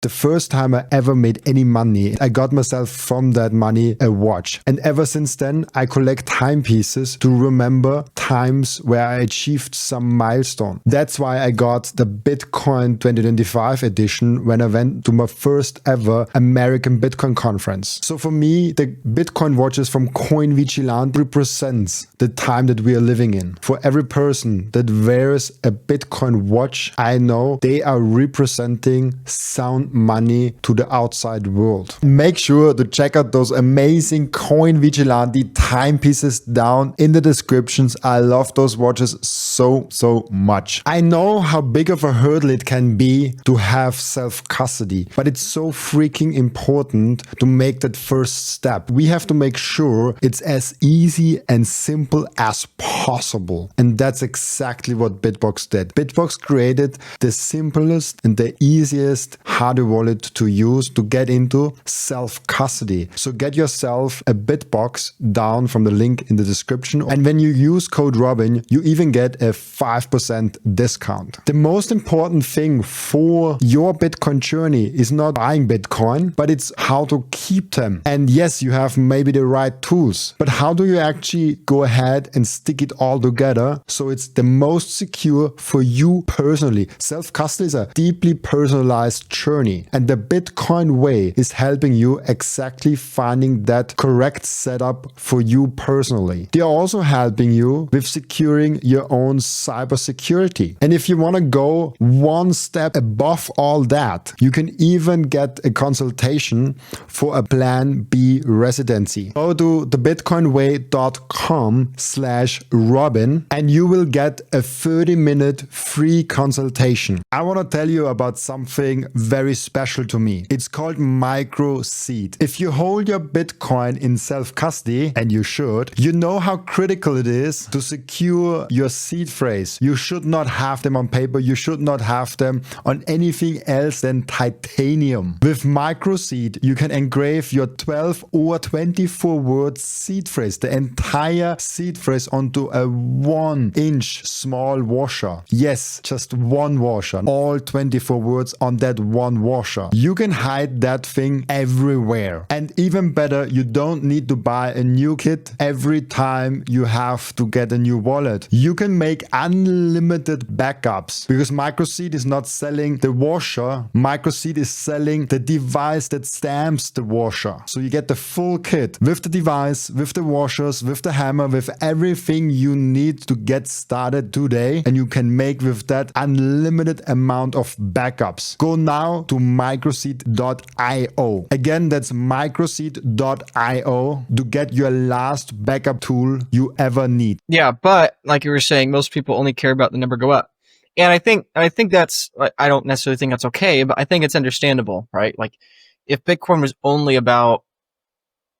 the first time I ever made any money, I got myself from that money a watch. And ever since then, I collect timepieces to remember times where I achieved some milestone. That's why I got the Bitcoin 2025 edition when I went to my first ever American Bitcoin conference. So for me, the Bitcoin watches from Coin Vigilante represents the time that we are living in. For every person that wears a Bitcoin watch, I know they are representing sound money to the outside world. Make sure to check out those amazing Coin Vigilante timepieces down in the descriptions. I love those watches so much. I know how big of a hurdle it can be to have self-custody, but it's so freaking important to make that first step. We have to make sure it's as easy and simple as possible. And that's exactly what BitBox did. BitBox created the simplest and the easiest hardware wallet to use to get into self-custody. So get yourself a BitBox down from the link in the description. And when you use code Robin, you even get a 5% discount. The most important thing for your Bitcoin journey is not buying Bitcoin, but it's how to keep them. And yes, you have maybe the right tools, but how do you actually go ahead and stick it all together so it's the most secure for you personally? Self-custody is a deeply personalized journey, and the Bitcoin way is helping you exactly finding that correct setup for you personally. They are also helping you with securing your own cybersecurity. And if you want to go one step above all that, you can even get a consultation for a Plan B residency. Go to thebitcoinway.com/Robin and you will get a 30-minute free consultation. I want to tell you about something very special to me. It's called Microseed. If you hold your Bitcoin in self-custody, and you should, you know how critical it is to secure your seed phrase. You should not have them on paper. You should not have them on anything else than titanium. With Microseed, you can engrave your 12 or 24 word seed phrase, the entire seed phrase, onto a 1-inch small washer. Yes, just one washer. All 24 words on that one washer. You can hide that thing everywhere. And even better, you don't need to buy a new kit every time you have to get a new wallet. You can make unlimited backups because Microseed is not selling the washer. Microseed is selling the device that stamps the washer. So you get the full kit with the device, with the washers, with the hammer, with everything you need to get started today. And you can make with that unlimited amount of backups. Go now to microseed.io. Again, that's microseed.io to get your last backup tool you ever need. Yeah, but like you were saying, most people only care about the number go up. And I think that's, I don't necessarily think that's okay, but I think it's understandable, right? Like if Bitcoin was only about,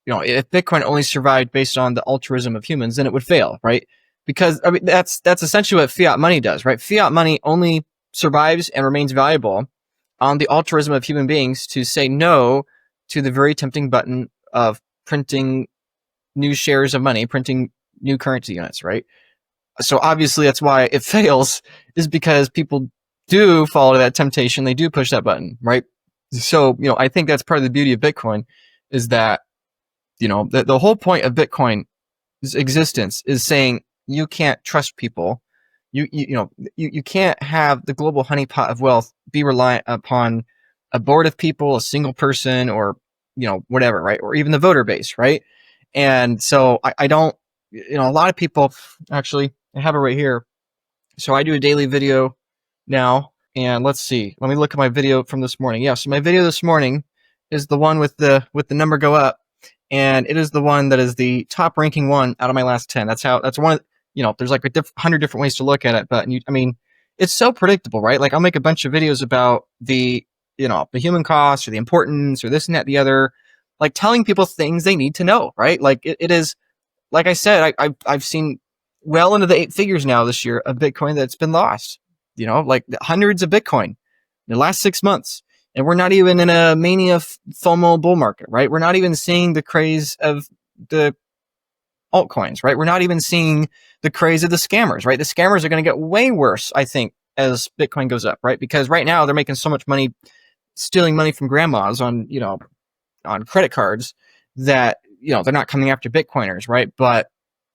if Bitcoin only survived based on the altruism of humans, then it would fail, right? Because I mean, that's essentially what fiat money does, right? Fiat money only survives and remains valuable on the altruism of human beings to say no to the very tempting button of printing new shares of money, printing new currency units, right? So obviously that's why it fails, is because people do fall to that temptation. They do push that button, right? So, I think that's part of the beauty of Bitcoin is that, the whole point of Bitcoin's existence is saying you can't trust people. You can't have the global honeypot of wealth be reliant upon a board of people, a single person, or, whatever, right? Or even the voter base, right? And so I don't, a lot of people, actually, I have it right here. So I do a daily video now, and let's see. Let me look at my video from this morning. Yeah, so my video this morning is the one with the number go up, and it is the one that is the top ranking one out of my last 10. That's one. There's like 100 different ways to look at it, but it's so predictable, right? Like I'll make a bunch of videos about the human cost or the importance or this and that, the other, like telling people things they need to know, right? Like it is, like I said, I've seen well into the 8 figures now this year of Bitcoin that's been lost, like hundreds of Bitcoin in the last 6 months. And we're not even in a mania FOMO bull market, right? We're not even seeing the craze of the altcoins, right? We're not even seeing the craze of the scammers, right? The scammers are going to get way worse, I think, as Bitcoin goes up, right? Because right now they're making so much money stealing money from grandmas on, on credit cards, that, they're not coming after Bitcoiners, right? But,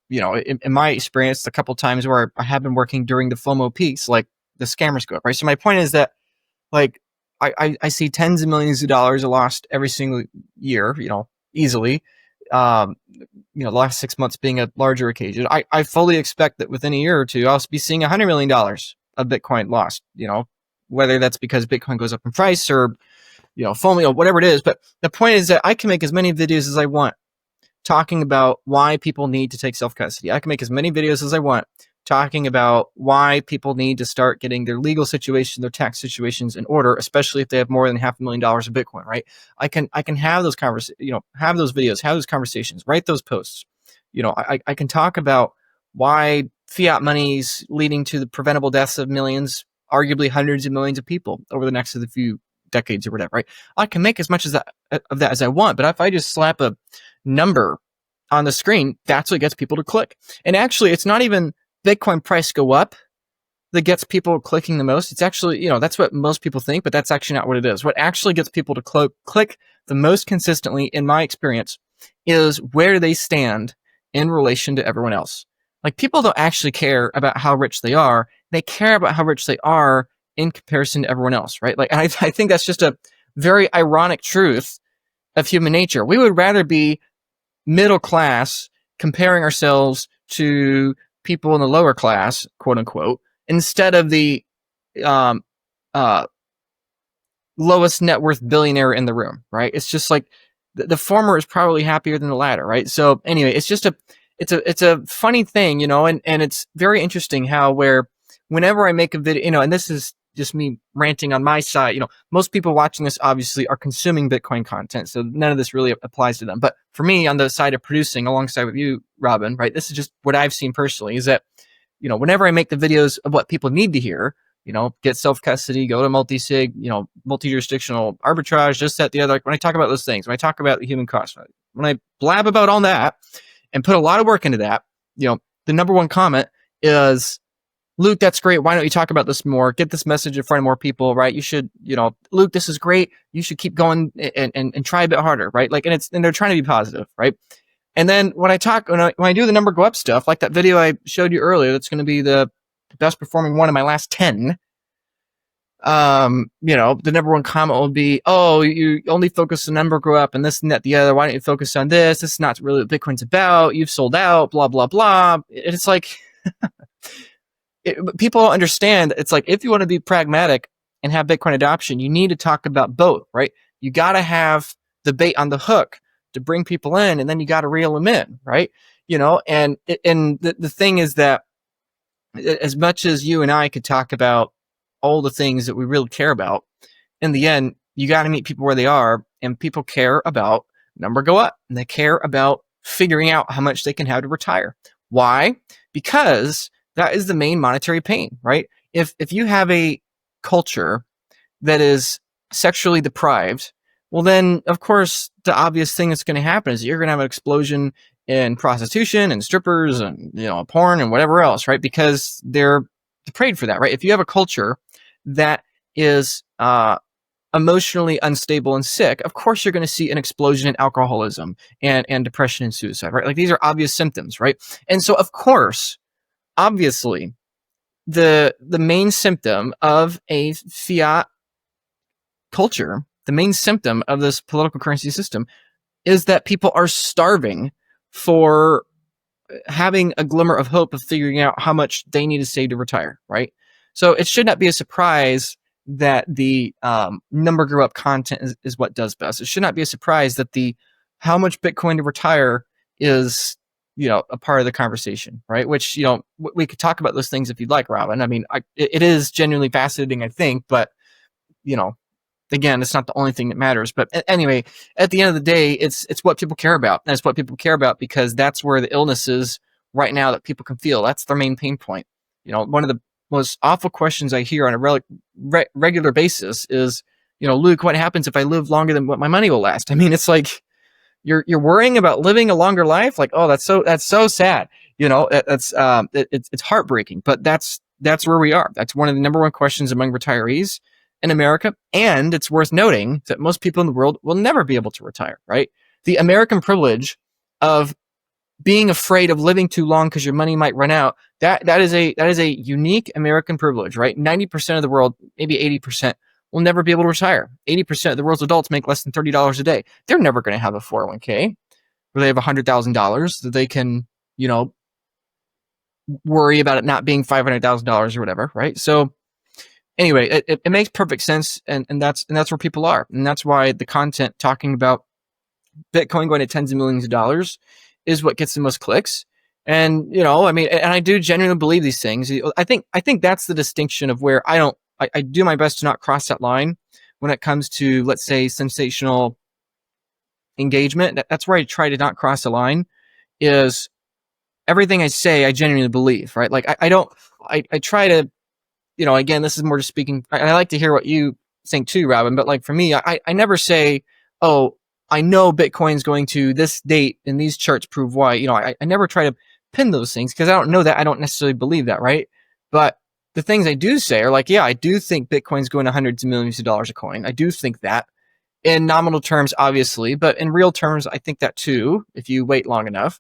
in my experience, a couple times where I have been working during the FOMO peaks, like, the scammers go up, right? So my point is that, like, I see tens of millions of dollars are lost every single year, easily. The last 6 months being a larger occasion. I fully expect that within a year or two, I'll be seeing $100 million of Bitcoin lost, whether that's because Bitcoin goes up in price or, FOMO, whatever it is. But the point is that I can make as many videos as I want talking about why people need to take self-custody. I can make as many videos as I want talking about why people need to start getting their legal situation, their tax situations in order, especially if they have more than $500,000 of Bitcoin, right? I can have those have those videos, have those conversations, write those posts. I can talk about why fiat money's leading to the preventable deaths of millions, arguably hundreds of millions of people over the next few decades or whatever, right? I can make as much of that as I want, but if I just slap a number on the screen, that's what gets people to click. And actually, it's not even Bitcoin price go up that gets people clicking the most. It's actually, that's what most people think, but that's actually not what it is. What actually gets people to click the most consistently, in my experience, is where they stand in relation to everyone else. Like, people don't actually care about how rich they are. They care about how rich they are in comparison to everyone else, right? Like, I think that's just a very ironic truth of human nature. We would rather be middle class comparing ourselves to people in the lower class, quote unquote, instead of the lowest net worth billionaire in the room, right? It's just like the former is probably happier than the latter, right? So anyway, it's just it's a funny thing, and it's very interesting how whenever I make a video, and this is just me ranting on my side, most people watching this obviously are consuming Bitcoin content, so none of this really applies to them. But for me, on the side of producing alongside with you, Robin, right, this is just what I've seen personally, is that, whenever I make the videos of what people need to hear, get self-custody, go to multi-sig, multi-jurisdictional arbitrage, just that, the other, like, when I talk about those things, when I talk about the human cost, when I blab about all that and put a lot of work into that, the number one comment is, Luke, that's great. Why don't you talk about this more? Get this message in front of more people, right? You should, Luke, this is great. You should keep going and try a bit harder, right? Like, and they're trying to be positive, right? And then when I do the number go up stuff, like that video I showed you earlier, that's going to be the best performing one of my last 10. The number one comment will be, oh, you only focus on number go up and this and that, the other. Why don't you focus on this? This is not really what Bitcoin's about. You've sold out, blah, blah, blah. It's like, people don't understand. It's like, if you want to be pragmatic and have Bitcoin adoption, you need to talk about both, right? You got to have the bait on the hook to bring people in, and then you got to reel them in, right? And the thing is that, as much as you and I could talk about all the things that we really care about, in the end, you got to meet people where they are, and people care about number go up, and they care about figuring out how much they can have to retire. Why? Because that is the main monetary pain, right? If you have a culture that is sexually deprived, well, then, of course, the obvious thing that's going to happen is you're going to have an explosion in prostitution and strippers and, porn and whatever else, right? Because they're depraved for that, right? If you have a culture that is emotionally unstable and sick, of course, you're going to see an explosion in alcoholism and depression and suicide, right? Like, these are obvious symptoms, right? And so, of course, obviously, the main symptom of a fiat culture, the main symptom of this political currency system, is that people are starving for having a glimmer of hope of figuring out how much they need to save to retire, right? So it should not be a surprise that the number grew up content is what does best. It should not be a surprise that the how much Bitcoin to retire is, a part of the conversation, right? Which, we could talk about those things if you'd like, Robin. I mean, it is genuinely fascinating, I think, but, again, it's not the only thing that matters. But anyway, at the end of the day, it's what people care about. And it's what people care about because that's where the illness is right now that people can feel. That's their main pain point. One of the most awful questions I hear on a regular basis is, Luke, what happens if I live longer than what my money will last? I mean, it's like, you're worrying about living a longer life. Like, oh, that's so sad. It's heartbreaking, but that's where we are. That's one of the number one questions among retirees. in America. And it's worth noting that most people in the world will never be able to retire, right? The American privilege of being afraid of living too long because your money might run out, that is a unique American privilege, right? 90% of the world, maybe 80%, will never be able to retire. 80% of the world's adults make less than $30 a day. They're never going to have a 401k where they have $100,000 that they can, worry about it not being $500,000 or whatever, right? So anyway, it makes perfect sense, and that's where people are, and that's why the content talking about Bitcoin going to tens of millions of dollars is what gets the most clicks. And and I do genuinely believe these things. I think that's the distinction of where I do my best to not cross that line when it comes to, let's say, sensational engagement. That's where I try to not cross the line. Is everything I say I genuinely believe, right? Like I try to, again, this is more just speaking. I like to hear what you think too, Robin. But like for me, I never say, oh, I know Bitcoin's going to this date and these charts prove why. I never try to pin those things because I don't know that. I don't necessarily believe that, right? But the things I do say are like, yeah, I do think Bitcoin's going to hundreds of millions of dollars a coin. I do think that in nominal terms, obviously, but in real terms, I think that too, if you wait long enough,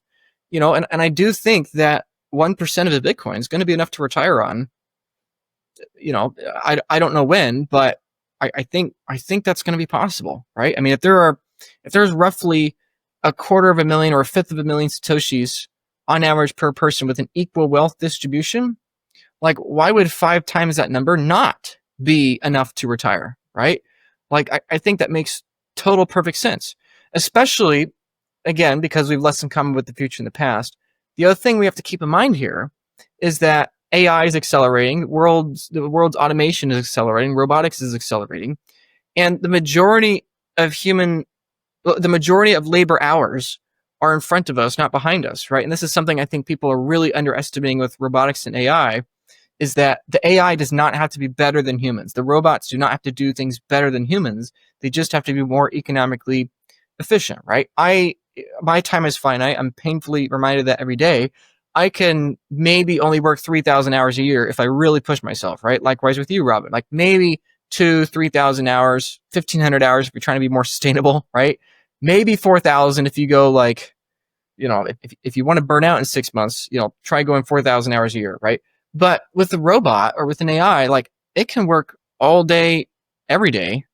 and I do think that 1% of the Bitcoin is going to be enough to retire on. I don't know when, but I think that's going to be possible, right? I mean, if there's roughly 250,000 or 1/5 Satoshis on average per person with an equal wealth distribution, like why would 5 times that number not be enough to retire, right? Like I think that makes total perfect sense, especially again because we've less in common with the future and the past. The other thing we have to keep in mind here is that AI is accelerating, the world's automation is accelerating, robotics is accelerating, and the majority of labor hours are in front of us, not behind us, right? And this is something I think people are really underestimating with robotics and AI, is that the AI does not have to be better than humans. The robots do not have to do things better than humans. They just have to be more economically efficient, right? My time is finite. I'm painfully reminded of that every day. I can maybe only work 3,000 hours a year if I really push myself, right? Likewise with you, Robin. Like maybe 3,000 hours, 1,500 hours if you're trying to be more sustainable, right? Maybe 4,000 if you go like, if you want to burn out in 6 months, try going 4,000 hours a year, right? But with a robot or with an AI, like it can work all day, every day,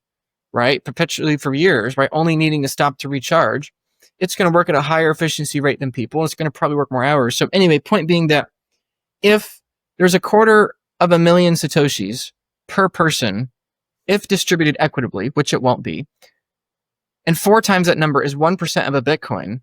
right? Perpetually for years, right? Only needing to stop to recharge. It's going to work at a higher efficiency rate than people. It's going to probably work more hours. So anyway, point being that if there's 250,000 Satoshis per person, if distributed equitably, which it won't be, and 4 times that number is 1% of a Bitcoin,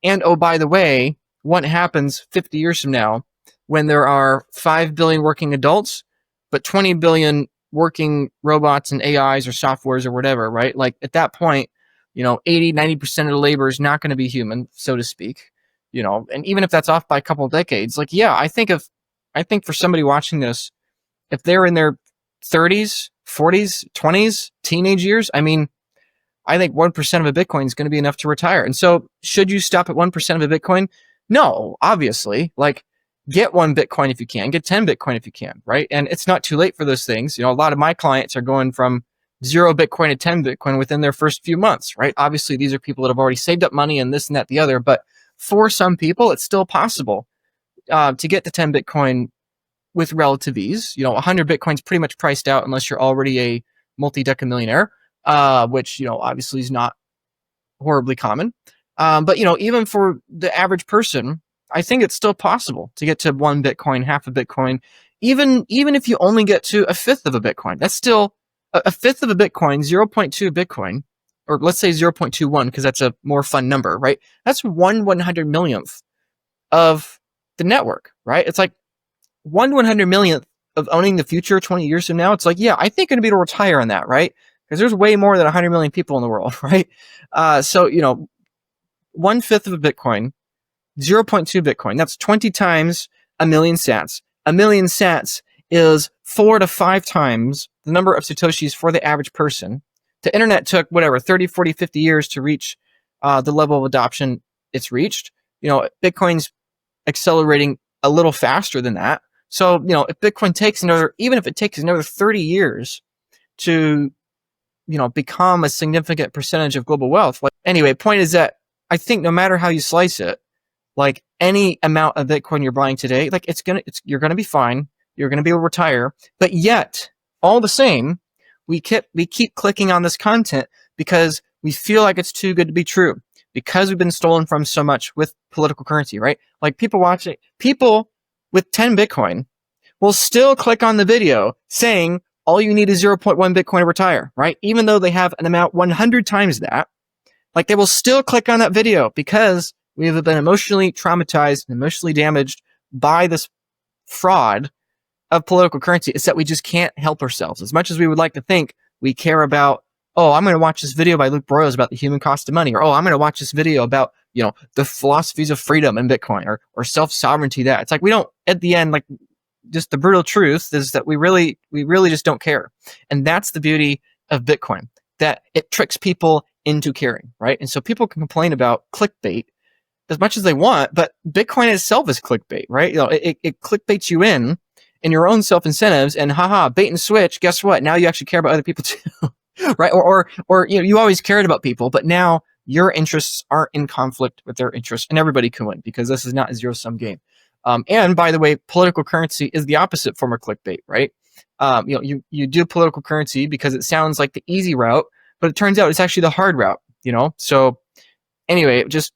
and oh, by the way, what happens 50 years from now when there are 5 billion working adults, but 20 billion working robots and AIs or softwares or whatever, right? Like at that point, 80, 90% of the labor is not going to be human, so to speak, and even if that's off by a couple of decades, like, yeah, I think for somebody watching this, if they're in their 30s, 40s, 20s, teenage years, I mean, I think 1% of a Bitcoin is going to be enough to retire. And so should you stop at 1% of a Bitcoin? No, obviously. Like, get 1 Bitcoin if you can, get 10 Bitcoin if you can, right? And it's not too late for those things. A lot of my clients are going from 0 Bitcoin to 10 Bitcoin within their first few months, right? Obviously, these are people that have already saved up money and this and that, the other. But for some people, it's still possible to get to 10 Bitcoin with relative ease. 100 Bitcoin's pretty much priced out unless you're already a multi-decamillionaire, which, obviously is not horribly common. But, even for the average person, I think it's still possible to get to 1 Bitcoin, half a Bitcoin, even if you only get to 1/5 of a Bitcoin. That's still a 1/5 of a Bitcoin, 0.2 Bitcoin, or let's say 0.21, because that's a more fun number, right? That's 1/100 millionth of the network, right? It's like 1/100 millionth of owning the future 20 years from now. It's like, yeah, I think I'm going to be able to retire on that, right? Because there's way more than 100 million people in the world, right? So, 1/5 of a Bitcoin, 0.2 Bitcoin, that's 20 times a million sats. A million sats is 4 to 5 times the number of Satoshis for the average person. The internet took 30, 40, 50 years to reach the level of adoption it's reached. Bitcoin's accelerating a little faster than that. So, if Bitcoin takes even if it takes another 30 years to, become a significant percentage of global wealth. Like, anyway, point is that I think no matter how you slice it, like any amount of Bitcoin you're buying today, like you're gonna be fine. You're gonna be able to retire. But yet, all the same, we keep clicking on this content because we feel like it's too good to be true, because we've been stolen from so much with political currency, right? Like people with 10 Bitcoin will still click on the video saying all you need is 0.1 Bitcoin to retire, right? Even though they have an amount 100 times that, like they will still click on that video because we have been emotionally traumatized and emotionally damaged by this fraud of political currency. It's that we just can't help ourselves. As much as we would like to think we care about, oh, I'm going to watch this video by Luke Broyles about the human cost of money, or, oh, I'm going to watch this video about, the philosophies of freedom in Bitcoin, or self-sovereignty. That it's like, we don't, at the end, like, just the brutal truth is that we really just don't care. And that's the beauty of Bitcoin, that it tricks people into caring, right? And so people can complain about clickbait as much as they want, but Bitcoin itself is clickbait, right? It clickbaits you in your own self-incentives, and haha, bait and switch, guess what? Now you actually care about other people too, right? Or you always cared about people, but now your interests aren't in conflict with their interests, and everybody can win because this is not a zero-sum game. And by the way, political currency is the opposite form of clickbait, right? You do political currency because it sounds like the easy route, but it turns out it's actually the hard route, So anyway, just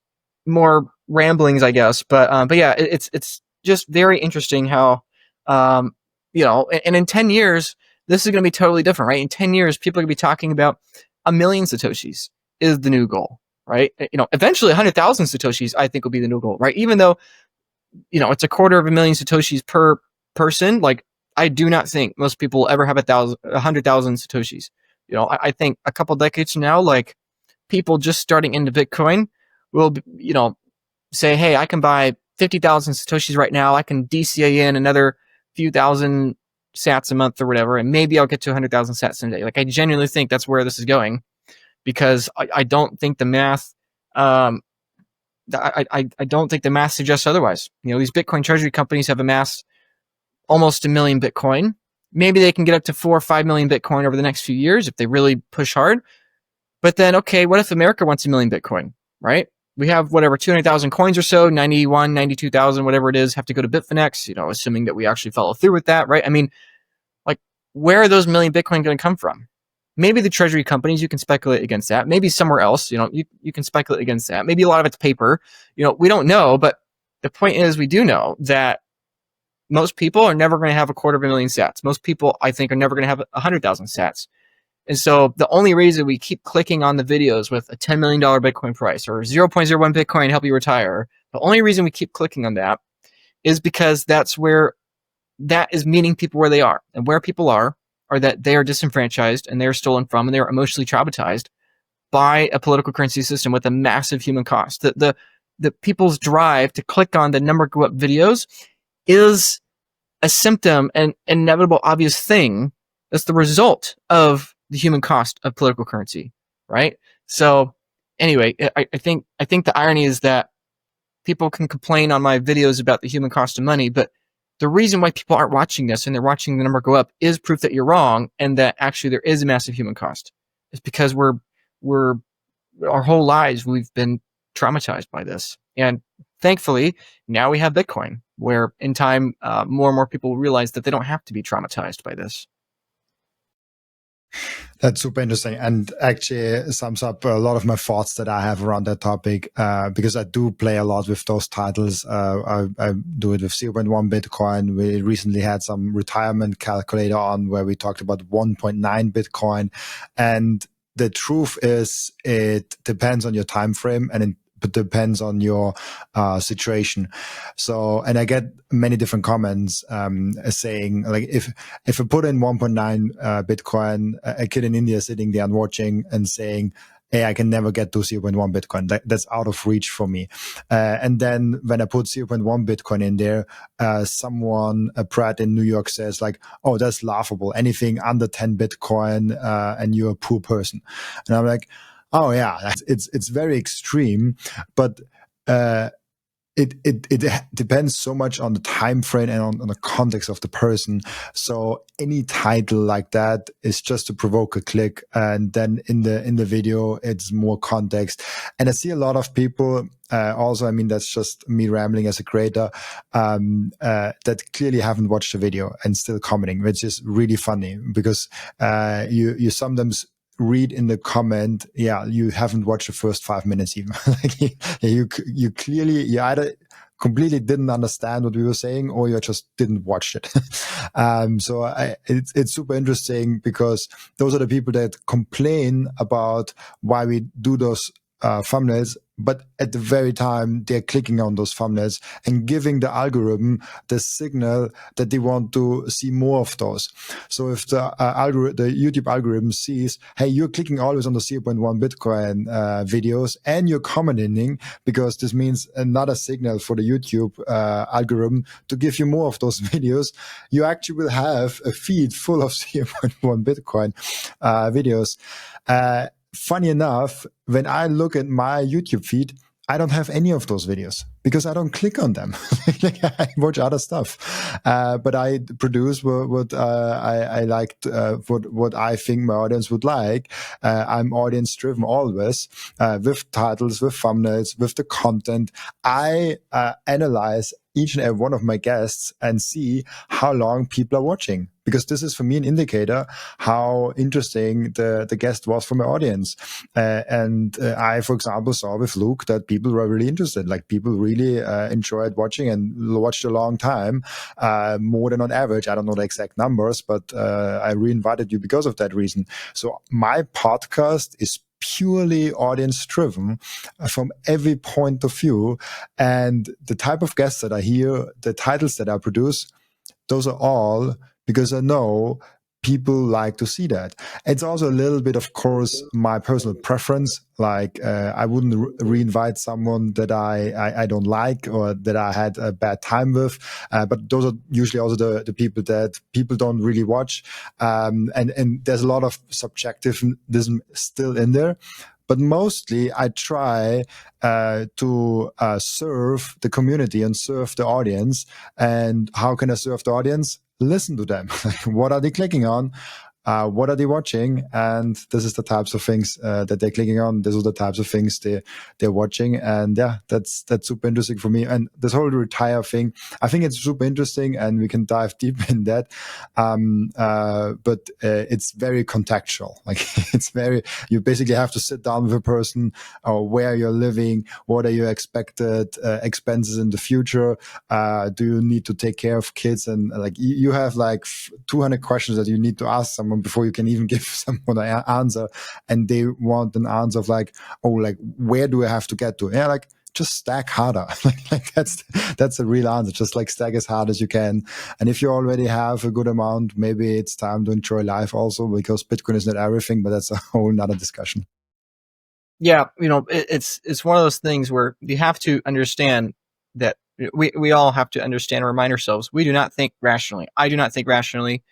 more ramblings, I guess. But yeah, it's just very interesting how, and in 10 years, this is going to be totally different, right? In 10 years, people are going to be talking about 1 million Satoshis is the new goal, right? Eventually 100,000 Satoshis, I think, will be the new goal, right? Even though, it's 250,000 Satoshis per person. Like, I do not think most people will ever have 100,000 Satoshis. I think a couple decades from now, like, people just starting into Bitcoin will, say, hey, I can buy 50,000 Satoshis right now. I can DCA in another few thousand sats a month or whatever, and maybe I'll get to 100,000 sats in a day. Like, I genuinely think that's where this is going, because I don't think the math, I don't think the math suggests otherwise. These Bitcoin treasury companies have amassed almost 1 million Bitcoin. Maybe they can get up to 4 or 5 million Bitcoin over the next few years if they really push hard. But then, okay, what if America wants 1 million Bitcoin, right? We have whatever, 200,000 coins or so, 91, 92,000, whatever it is, have to go to Bitfinex, assuming that we actually follow through with that, right? I mean, like, where are those 1 million Bitcoin going to come from? Maybe the treasury companies, you can speculate against that. Maybe somewhere else, you can speculate against that. Maybe a lot of it's paper. We don't know, but the point is, we do know that most people are never going to have 250,000 sats. Most people, I think, are never going to have 100,000 sats. And so the only reason we keep clicking on the videos with a $10 million Bitcoin price or 0.01 Bitcoin help you retire, the only reason we keep clicking on that is because that is meeting people where they are. And where people are that they are disenfranchised and they're stolen from and they're emotionally traumatized by a political currency system with a massive human cost. The people's drive to click on the number go up videos is a symptom, an inevitable, obvious thing that's the result of the human cost of political currency, right? So anyway, I think the irony is that people can complain on my videos about the human cost of money, but the reason why people aren't watching this and they're watching the number go up is proof that you're wrong and that actually there is a massive human cost. It's because we're our whole lives we've been traumatized by this, and thankfully now we have Bitcoin, where in time more and more people realize that they don't have to be traumatized by this. That's super interesting, and actually sums up a lot of my thoughts that I have around that topic, because I do play a lot with those titles. I do it with 0.1 Bitcoin. We recently had some retirement calculator on where we talked about 1.9 Bitcoin. And the truth is, it depends on your time frame and it depends on your situation. So, and I get many different comments saying, like, if I put in 1.9 Bitcoin, a kid in India sitting there and watching and saying, hey, I can never get to 0.1 Bitcoin. That's out of reach for me. And then when I put 0.1 Bitcoin in there, someone, a Pratt in New York, says like, oh, that's laughable. Anything under 10 Bitcoin and you're a poor person. And I'm like, oh yeah, it's very extreme, but it depends so much on the time frame and on the context of the person. So any title like that is just to provoke a click, and then in the video it's more context. And I see a lot of people also, I mean, that's just me rambling as a creator, that clearly haven't watched the video and still commenting, which is really funny, because you sometimes read in the comment, yeah, you haven't watched the first 5 minutes even. Like you clearly, you either completely didn't understand what we were saying, or you just didn't watch it. So it's super interesting, because those are the people that complain about why we do those thumbnails, but at the very time they're clicking on those thumbnails and giving the algorithm the signal that they want to see more of those. So if the YouTube algorithm sees, hey, you're clicking always on the 0.1 Bitcoin videos, and you're commenting, because this means another signal for the YouTube algorithm to give you more of those videos, you actually will have a feed full of 0.1 Bitcoin videos. Funny enough, when I look at my YouTube feed, I don't have any of those videos because I don't click on them. Like, I watch other stuff, but I produce what I liked, what I think my audience would like. I'm audience driven always, with titles, with thumbnails, with the content. I analyze each and every one of my guests and see how long people are watching, because this is for me an indicator how interesting the guest was for my audience. And I, for example, saw with Luke that people were really interested. Like, people really enjoyed watching and watched a long time, more than on average. I don't know the exact numbers, but I re-invited you because of that reason. So my podcast is purely audience driven from every point of view. And the type of guests that I hear, the titles that I produce, those are all because I know people like to see that. It's also a little bit, of course, my personal preference. Like, I wouldn't re-invite someone that I don't like, or that I had a bad time with. But those are usually also the people that people don't really watch. And there's a lot of subjectivism still in there. But mostly I try to serve the community and serve the audience. And how can I serve the audience? Listen to them. What are they clicking on? What are they watching? And this is the types of things that they're clicking on. These are the types of things they're watching. And yeah, that's super interesting for me. And this whole retire thing, I think it's super interesting, and we can dive deep in that. But it's very contextual. Like, you basically have to sit down with a person, where you're living, what are your expected expenses in the future? Do you need to take care of kids? And like, you have like 200 questions that you need to ask someone before you can even give someone an answer. And they want an answer of like, oh, like, where do I have to get to? Yeah, like, just stack harder. Like, that's a real answer. Just like, stack as hard as you can. And if you already have a good amount, maybe it's time to enjoy life also, because Bitcoin is not everything, but that's a whole nother discussion. Yeah, it's one of those things where you have to understand that we all have to understand and remind ourselves, we do not think rationally. I do not think rationally.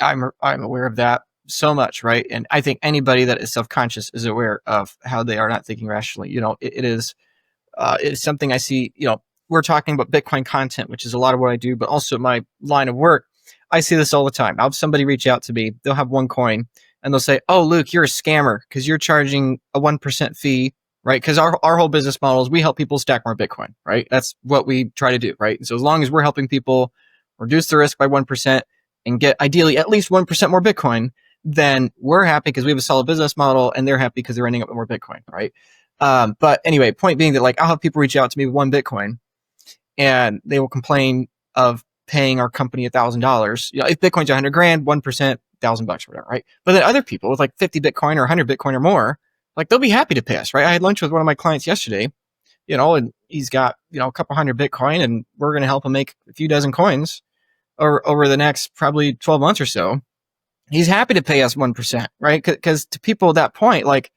I'm aware of that so much, right? And I think anybody that is self-conscious is aware of how they are not thinking rationally. It is something I see. We're talking about Bitcoin content, which is a lot of what I do, but also my line of work. I see this all the time. I'll have somebody reach out to me. They'll have one coin, and they'll say, "Oh, Luke, you're a scammer because you're charging a 1% fee." Right? Because our whole business model is we help people stack more Bitcoin, right? That's what we try to do, right? And so as long as we're helping people reduce the risk by 1%, and get ideally at least 1% more Bitcoin, then we're happy because we have a solid business model, and they're happy because they're ending up with more Bitcoin, right? But anyway, point being that, like, I'll have people reach out to me with one Bitcoin, and they will complain of paying our company $1,000. If Bitcoin's 100 grand, 1%, $1,000, whatever, right? But then other people with like 50 Bitcoin or 100 Bitcoin or more, like, they'll be happy to pay us, right? I had lunch with one of my clients yesterday, and he's got, a couple hundred Bitcoin, and we're going to help him make a few dozen coins or over the next probably 12 months or so. He's happy to pay us 1%, right? Because to people at that point, like,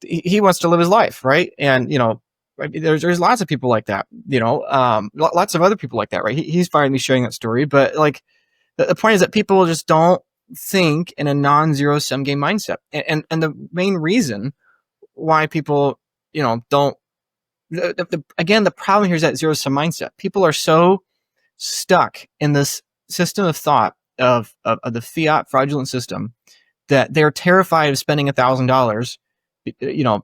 he wants to live his life, right? And there's lots of people like that, lots of other people like that, right? He's fine with me sharing that story, but like, the point is that people just don't think in a non-zero sum game mindset, and the main reason why people don't again, the problem here is that zero-sum mindset. People are so stuck in this system of thought of the fiat fraudulent system that they're terrified of spending $1,000,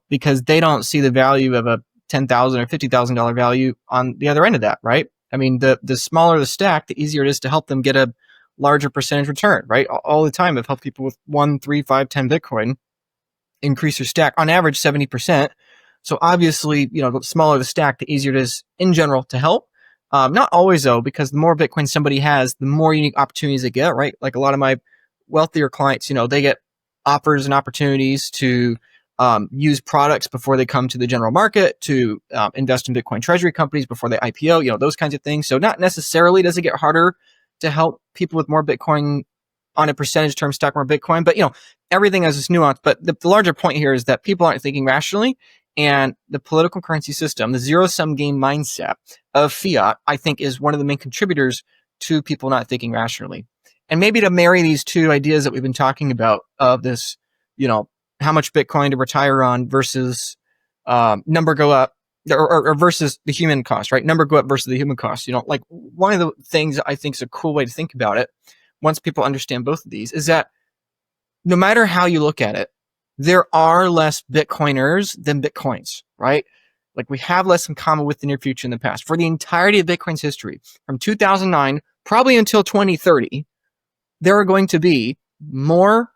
because they don't see the value of a $10,000 or $50,000 value on the other end of that, right? I mean, the smaller the stack, the easier it is to help them get a larger percentage return, right? All the time, I've helped people with 1, 3, 5, 10 Bitcoin increase their stack on average 70%. So obviously, the smaller the stack, the easier it is in general to help. Not always though, because the more Bitcoin somebody has, the more unique opportunities they get, right? Like a lot of my wealthier clients, they get offers and opportunities to use products before they come to the general market, to invest in Bitcoin treasury companies before they IPO, those kinds of things. So not necessarily does it get harder to help people with more Bitcoin on a percentage term stack more Bitcoin, but everything has this nuance. But the larger point here is that people aren't thinking rationally, and the political currency system, the zero-sum game mindset of fiat, I think is one of the main contributors to people not thinking rationally. And maybe to marry these two ideas that we've been talking about of this, how much Bitcoin to retire on versus number go up, or versus the human cost, right? Number go up versus the human cost. Like one of the things I think is a cool way to think about it, once people understand both of these, is that no matter how you look at it, there are less Bitcoiners than Bitcoins, right? Like we have less in common with the near future in the past. For the entirety of Bitcoin's history, from 2009, probably until 2030, there are going to be more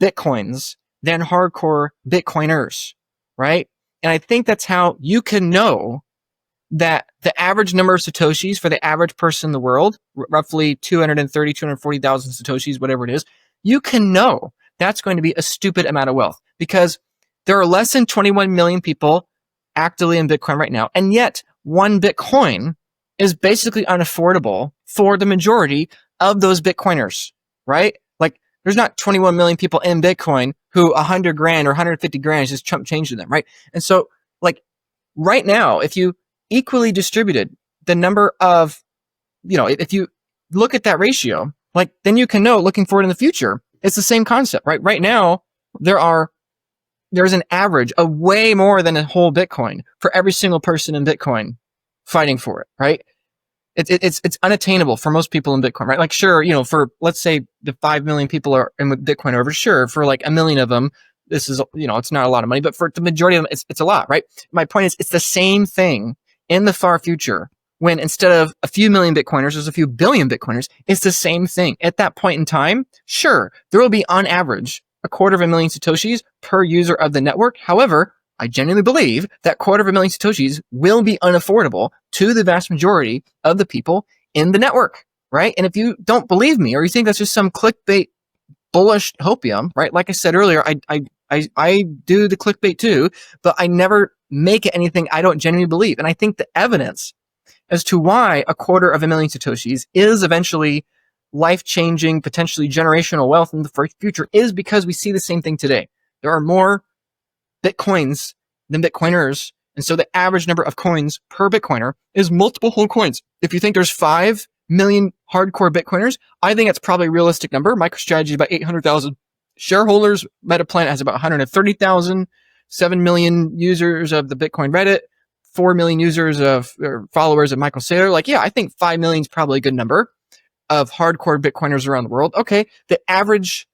Bitcoins than hardcore Bitcoiners, right? And I think that's how you can know that the average number of Satoshis for the average person in the world, roughly 230, 240,000 Satoshis, whatever it is, you can know that's going to be a stupid amount of wealth, because there are less than 21 million people actively in Bitcoin right now. And yet 1 Bitcoin is basically unaffordable for the majority of those Bitcoiners, right? Like there's not 21 million people in Bitcoin who 100 grand or 150 grand is just chump change to them, right? And so like right now, if you equally distributed the number of, if you look at that ratio, like then you can know looking forward in the future, it's the same concept, right? Right now, there's an average of way more than a whole Bitcoin for every single person in Bitcoin fighting for it, right? It's unattainable for most people in Bitcoin, right? Like sure, for let's say the 5 million people are in Bitcoin over, sure, for like a million of them, this is, it's not a lot of money, but for the majority of them, it's a lot, right? My point is, it's the same thing in the far future, when instead of a few million Bitcoiners, there's a few billion Bitcoiners. It's the same thing. At that point in time, sure, there will be on average 250,000 Satoshis per user of the network. However, I genuinely believe that 250,000 Satoshis will be unaffordable to the vast majority of the people in the network, right? And if you don't believe me, or you think that's just some clickbait bullish hopium, right? Like I said earlier, I do the clickbait too, but I never make it anything I don't genuinely believe. And I think the evidence as to why 250,000 Satoshis is eventually life-changing, potentially generational wealth in the future is because we see the same thing today. There are more Bitcoins than Bitcoiners, and so the average number of coins per Bitcoiner is multiple whole coins. If you think there's 5 million hardcore Bitcoiners, I think that's probably a realistic number. MicroStrategy is about 800,000 shareholders. Metaplanet has about 130,000, 7 million users of the Bitcoin Reddit, 4 million users or followers of Michael Seyr. Like, yeah, I think 5 million is probably a good number of hardcore Bitcoiners around the world. Okay, the average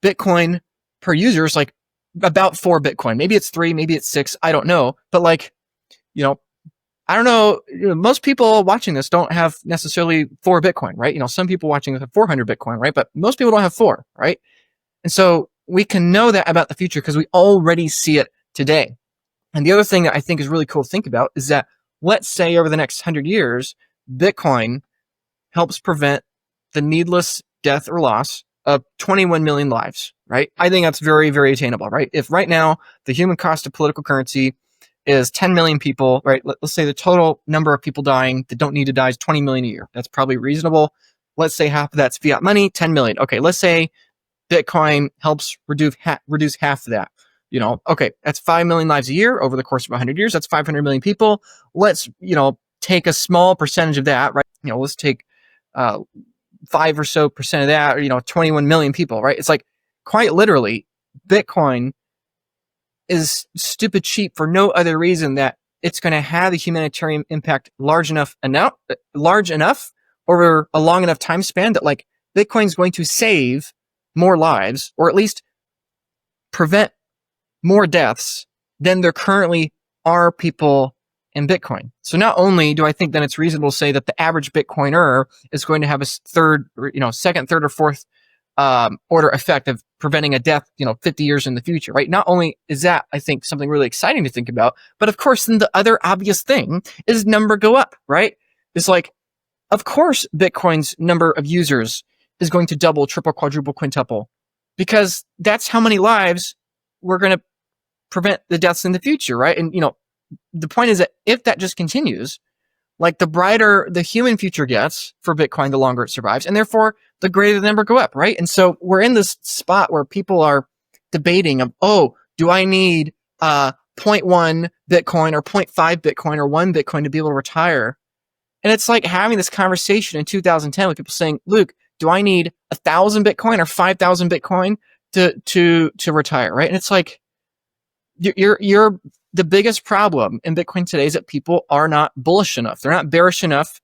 Bitcoin per user is like about 4 Bitcoin. Maybe it's 3, maybe it's 6. I don't know. But like, I don't know. Most people watching this don't have necessarily 4 Bitcoin, right? Some people watching this have 400 Bitcoin, right? But most people don't have 4, right? And so we can know that about the future because we already see it today. And the other thing that I think is really cool to think about is that, let's say over the next 100 years, Bitcoin helps prevent the needless death or loss of 21 million lives, right? I think that's very, very attainable, right? If right now the human cost of political currency is 10 million people, right? Let's say the total number of people dying that don't need to die is 20 million a year. That's probably reasonable. Let's say half of that's fiat money, 10 million. Okay, let's say Bitcoin helps reduce half of that. Okay, that's 5 million lives a year over the course of 100 years. That's 500 million people. Let's, take a small percentage of that, right? Let's take 5 or so percent of that, or 21 million people, right? It's like quite literally, Bitcoin is stupid cheap for no other reason that it's going to have a humanitarian impact large enough over a long enough time span that like Bitcoin's going to save more lives, or at least prevent more deaths than there currently are people in Bitcoin. So not only do I think that it's reasonable to say that the average Bitcoiner is going to have a second, third, or fourth order effect of preventing a death, 50 years in the future, right? Not only is that, I think, something really exciting to think about, but of course, then the other obvious thing is number go up, right? It's like, of course, Bitcoin's number of users is going to double, triple, quadruple, quintuple, because that's how many lives we're going to prevent the deaths in the future, right? And, the point is that if that just continues, like the brighter the human future gets for Bitcoin, the longer it survives, and therefore the greater the number go up, right? And so we're in this spot where people are debating of, do I need 0.1 Bitcoin or 0.5 Bitcoin or 1 Bitcoin to be able to retire? And it's like having this conversation in 2010 with people saying, Luke, do I need 1,000 Bitcoin or 5,000 Bitcoin to retire, right? And it's like, you're the biggest problem in Bitcoin today is that people are not bullish enough. They're not bearish enough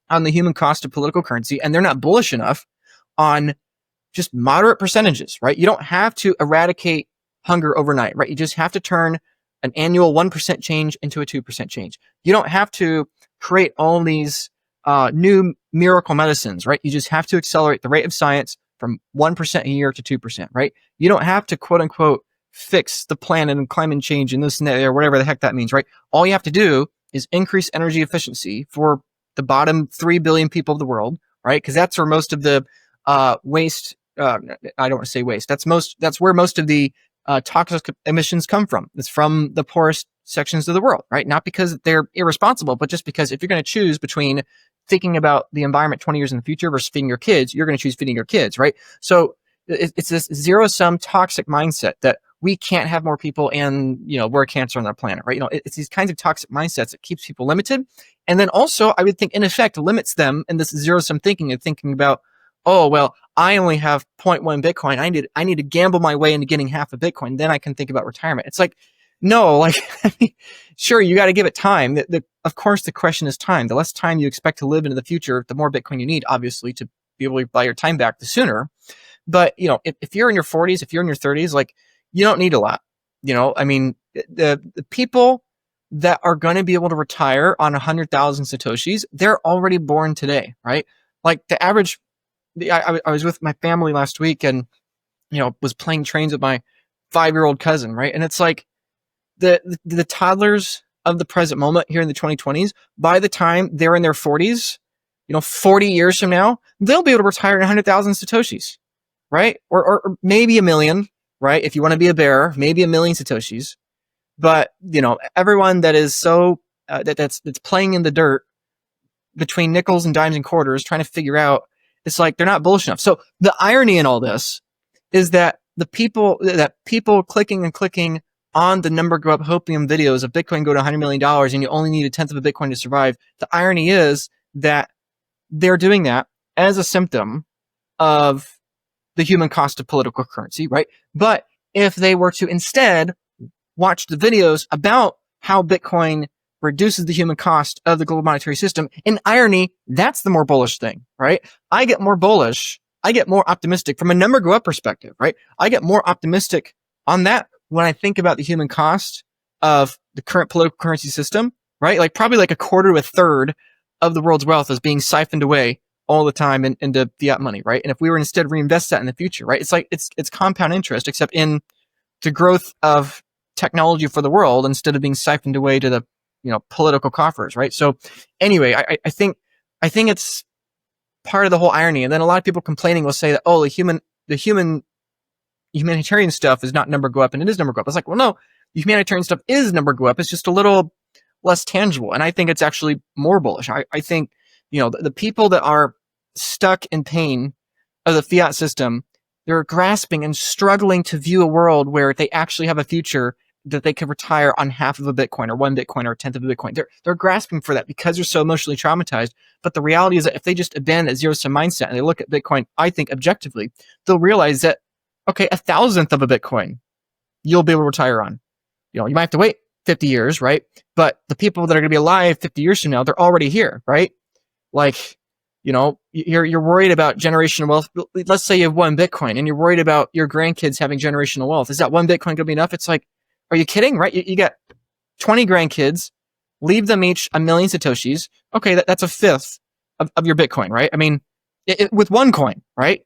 on the human cost of political currency, and they're not bullish enough on just moderate percentages, right? You don't have to eradicate hunger overnight, right? You just have to turn an annual 1% change into a 2% change. You don't have to create all these new miracle medicines, right? You just have to accelerate the rate of science from 1% a year to 2%, right? You don't have to, quote unquote, fix the planet and climate change and this and that, or whatever the heck that means, right? All you have to do is increase energy efficiency for the bottom 3 billion people of the world, right? Because that's where most of the waste, I don't want to say waste, that's where most of the toxic emissions come from. It's from the poorest sections of the world, right? Not because they're irresponsible, but just because if you're going to choose between thinking about the environment 20 years in the future versus feeding your kids, you're going to choose feeding your kids, right? So it's this zero-sum toxic mindset that we can't have more people and, we're a cancer on our planet, right? It's these kinds of toxic mindsets that keeps people limited. And then also, I would think, in effect, limits them in this zero-sum thinking and thinking about, I only have 0.1 Bitcoin. I need to gamble my way into getting half a Bitcoin. Then I can think about retirement. It's like, no, sure, you got to give it time. Of course, the question is time. The less time you expect to live into the future, the more Bitcoin you need, obviously, to be able to buy your time back the sooner. But, if you're in your 40s, if you're in your 30s, you don't need a lot. The people that are going to be able to retire on 100,000 Satoshis, they're already born today, right? Like the average, I was with my family last week and, was playing trains with my 5-year-old cousin, right? And it's like the toddlers of the present moment here in the 2020s, by the time they're in their 40s, 40 years from now, they'll be able to retire in 100,000 Satoshis, right? Or maybe 1 million. Right? If you want to be a bear, maybe 1 million Satoshis. But, everyone that is so, that's playing in the dirt between nickels and dimes and quarters, trying to figure out, it's like they're not bullish enough. So the irony in all this is that people clicking and clicking on the number go up hopium videos of Bitcoin go to $100 million and you only need a tenth of a Bitcoin to survive. The irony is that they're doing that as a symptom of the human cost of political currency, right? But if they were to instead watch the videos about how Bitcoin reduces the human cost of the global monetary system, in irony, that's the more bullish thing, right? I get more bullish, I get more optimistic from a number go up perspective, right? I get more optimistic on that when I think about the human cost of the current political currency system, right? Probably a quarter to a third of the world's wealth is being siphoned away all the time into fiat money, right? And if we were instead reinvest that in the future, right? It's like it's compound interest, except in the growth of technology for the world instead of being siphoned away to the political coffers, right? So anyway, I think it's part of the whole irony. And then a lot of people complaining will say that the humanitarian stuff is not number go up and it is number go up. It's like, well, no, the humanitarian stuff is number go up. It's just a little less tangible, and I think it's actually more bullish. I think the people that are stuck in pain of the fiat system, they're grasping and struggling to view a world where they actually have a future that they could retire on half of a Bitcoin or 1 Bitcoin or a tenth of a Bitcoin. They're grasping for that because they're so emotionally traumatized. But the reality is that if they just abandon that zero-sum mindset and they look at Bitcoin, I think objectively, they'll realize that, okay, 1,000th of a Bitcoin, you'll be able to retire on. You might have to wait 50 years, right? But the people that are going to be alive 50 years from now, they're already here, right? Like, you're worried about generational wealth. Let's say you have one Bitcoin and you're worried about your grandkids having generational wealth. Is that one Bitcoin going to be enough? It's like, are you kidding, right? You got 20 grandkids, leave them each 1,000,000 Satoshis. Okay, that's a fifth of your Bitcoin, right? I mean, with one coin, right?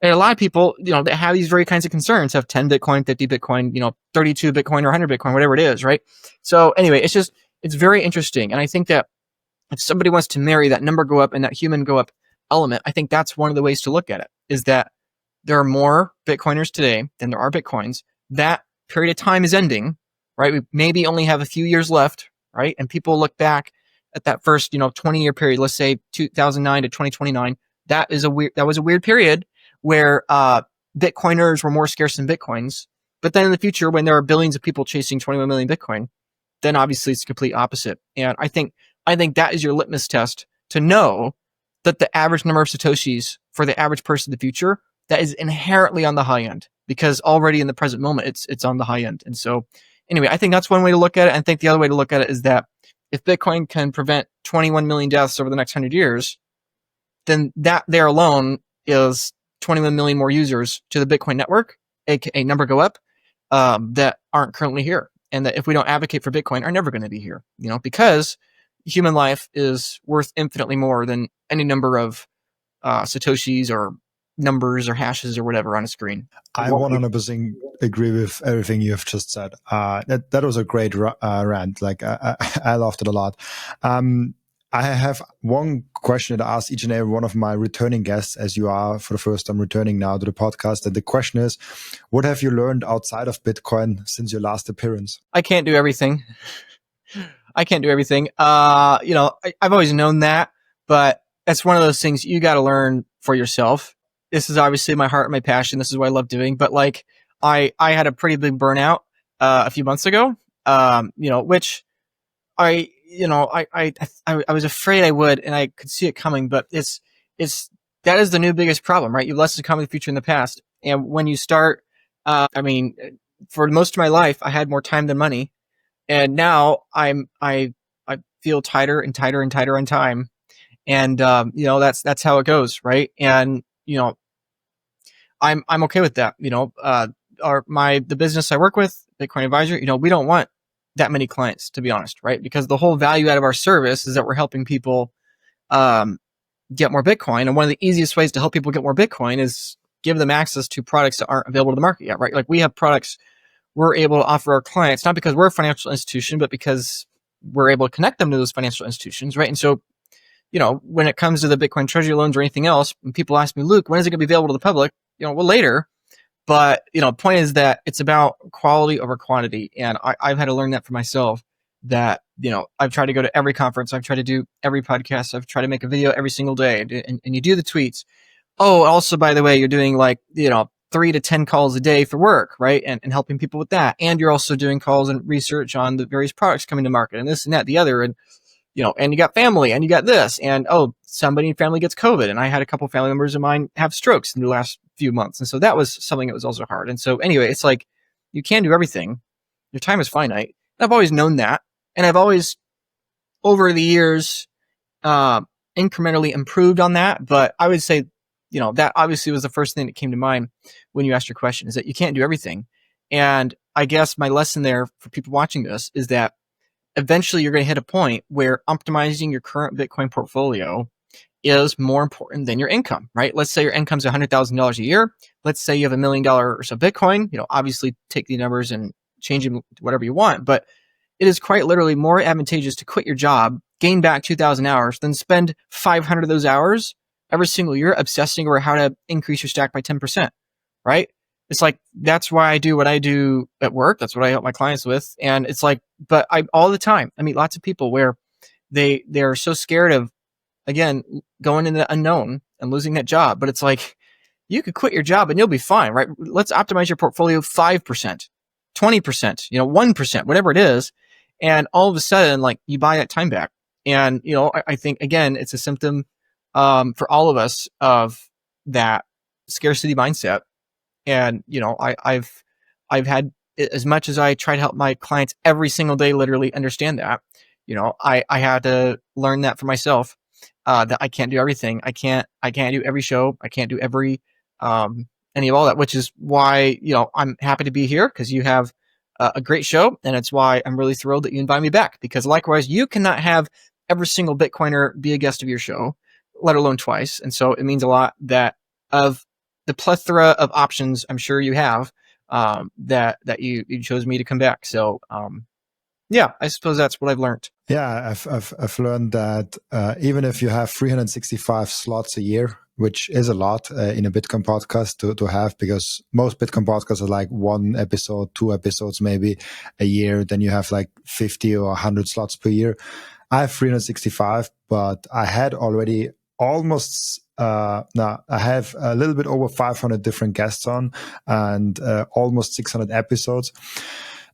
And a lot of people, that have these very kinds of concerns have 10 Bitcoin, 50 Bitcoin, 32 Bitcoin or 100 Bitcoin, whatever it is, right? So anyway, it's very interesting. And I think that if somebody wants to marry that number go up and that human go up element, I think that's one of the ways to look at it, is that there are more Bitcoiners today than there are Bitcoins. That period of time is ending, right? We maybe only have a few years left, right? And people look back at that first, 20-year period, let's say 2009 to 2029. That was a weird period where Bitcoiners were more scarce than Bitcoins. But then in the future, when there are billions of people chasing 21 million Bitcoin, then obviously it's the complete opposite. And I think that is your litmus test to know that the average number of Satoshis for the average person in the future, that is inherently on the high end, because already in the present moment, it's on the high end. And so anyway, I think that's one way to look at it. I think the other way to look at it is that if Bitcoin can prevent 21 million deaths over the next 100 years, then that there alone is 21 million more users to the Bitcoin network, aka number go up, that aren't currently here. And that if we don't advocate for Bitcoin, are never going to be here, because human life is worth infinitely more than any number of Satoshis or numbers or hashes or whatever on a screen. I 100% agree with everything you've just said. That was a great rant. Like I loved it a lot. I have one question that I ask each and every one of my returning guests, as you are for the first time returning now to the podcast. And the question is, what have you learned outside of Bitcoin since your last appearance? I can't do everything. I've always known that, but it's one of those things you got to learn for yourself. This is obviously my heart and my passion. This is what I love doing. But like, I had a pretty big burnout a few months ago, which I was afraid I would, and I could see it coming. But that is the new biggest problem, right? You have less to come in the future than the past. And when you start, for most of my life, I had more time than money. And now I feel tighter and tighter and tighter on time. And, that's how it goes. Right. And, I'm okay with that. The business I work with, Bitcoin Advisor, we don't want that many clients, to be honest. Right. Because the whole value out of our service is that we're helping people, get more Bitcoin. And one of the easiest ways to help people get more Bitcoin is give them access to products that aren't available to the market yet. Right. Like we have products we're able to offer our clients, not because we're a financial institution, but because we're able to connect them to those financial institutions, right? And so, when it comes to the Bitcoin treasury loans or anything else, when people ask me, Luke, when is it going to be available to the public? Well, later. But, point is that it's about quality over quantity. And I've had to learn that for myself, that, I've tried to go to every conference. I've tried to do every podcast. I've tried to make a video every single day. And you do the tweets. Oh, also, by the way, you're doing 3 to 10 calls a day for work, right? And helping people with that. And you're also doing calls and research on the various products coming to market and this and that, the other. And, and you got family and you got this. And, somebody in family gets COVID. And I had a couple of family members of mine have strokes in the last few months. And so that was something that was also hard. And so anyway, it's like, you can't do everything. Your time is finite. And I've always known that. And I've always, over the years, incrementally improved on that. But I would say, that obviously was the first thing that came to mind when you asked your question, is that you can't do everything. And I guess my lesson there for people watching this is that eventually you're going to hit a point where optimizing your current Bitcoin portfolio is more important than your income, right? Let's say your income's $100,000 a year. Let's say you have $1 million or so Bitcoin, obviously take the numbers and change them to whatever you want. But it is quite literally more advantageous to quit your job, gain back 2,000 hours, than spend 500 of those hours every single year obsessing over how to increase your stack by 10%, right? It's like, that's why I do what I do at work. That's what I help my clients with. And it's like, but all the time, I meet lots of people where they're so scared of, again, going into the unknown and losing that job. But it's like, you could quit your job and you'll be fine, right? Let's optimize your portfolio 5%, 20%, 1%, whatever it is. And all of a sudden, like, you buy that time back. And, I think, again, it's a symptom for all of us of that scarcity mindset. And, I've had as much as I try to help my clients every single day, literally understand that, I had to learn that for myself, that I can't do everything. I can't do every show. I can't do every, any of all that, which is why, I'm happy to be here because you have a great show. And it's why I'm really thrilled that you invite me back, because likewise, you cannot have every single Bitcoiner be a guest of your show, let alone twice. And so it means a lot that of the plethora of options I'm sure you have, that you chose me to come back. So, yeah, I suppose that's what I've learned. Yeah, I've learned that even if you have 365 slots a year, which is a lot in a Bitcoin podcast to have, because most Bitcoin podcasts are like one episode, two episodes maybe a year. Then you have like 50 or 100 slots per year. I have 365, but I had already almost I have a little bit over 500 different guests on, and almost 600 episodes.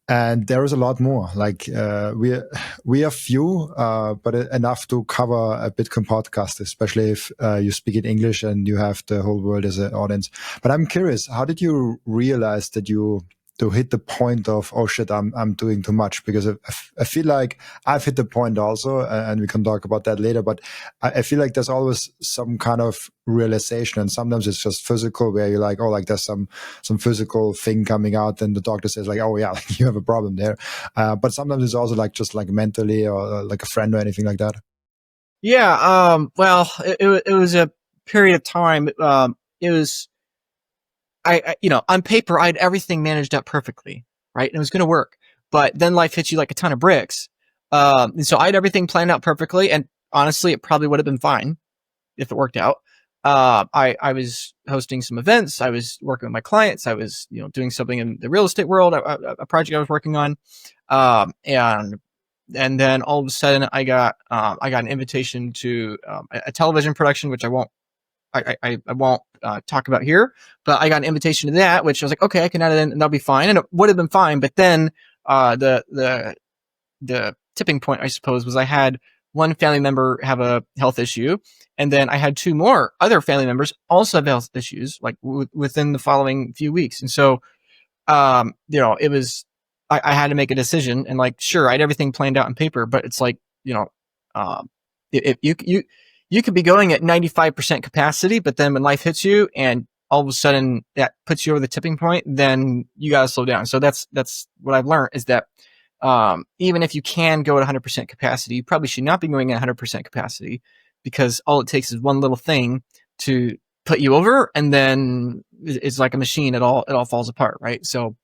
And there is a lot more. Like we are few, but enough to cover a Bitcoin podcast, especially if you speak in English and you have the whole world as an audience. But I'm curious, how did you realize that you to hit the point of, oh shit, I'm doing too much? Because I feel like I've hit the point also, and we can talk about that later, but I feel like there's always some kind of realization, and sometimes it's just physical, where you're like, oh, like there's some physical thing coming out, and the doctor says like, oh yeah, like you have a problem there. But sometimes it's also like just like mentally, or like a friend or anything like that. Yeah. Well, it was a period of time. It was, on paper, I had everything managed up perfectly, right? And it was going to work. But then life hits you like a ton of bricks. And so I had everything planned out perfectly. And honestly, it probably would have been fine if it worked out. I was hosting some events. I was working with my clients. I was, doing something in the real estate world, a project I was working on. And then all of a sudden I got an invitation to a television production, which I won't talk about here, but I got an invitation to that, which I was like, okay, I can add it in and that'll be fine. And it would have been fine. But then, the tipping point, I suppose, was I had one family member have a health issue. And then I had two more other family members also have health issues, like within the following few weeks. And so, it was, I had to make a decision, and like, sure, I had everything planned out on paper, but it's like, if you could be going at 95% capacity, but then when life hits you and all of a sudden that puts you over the tipping point, then you got to slow down. So that's what I've learned, is that, even if you can go at 100% capacity, you probably should not be going at 100% capacity, because all it takes is one little thing to put you over, and then it's like a machine. It all falls apart. Right. So,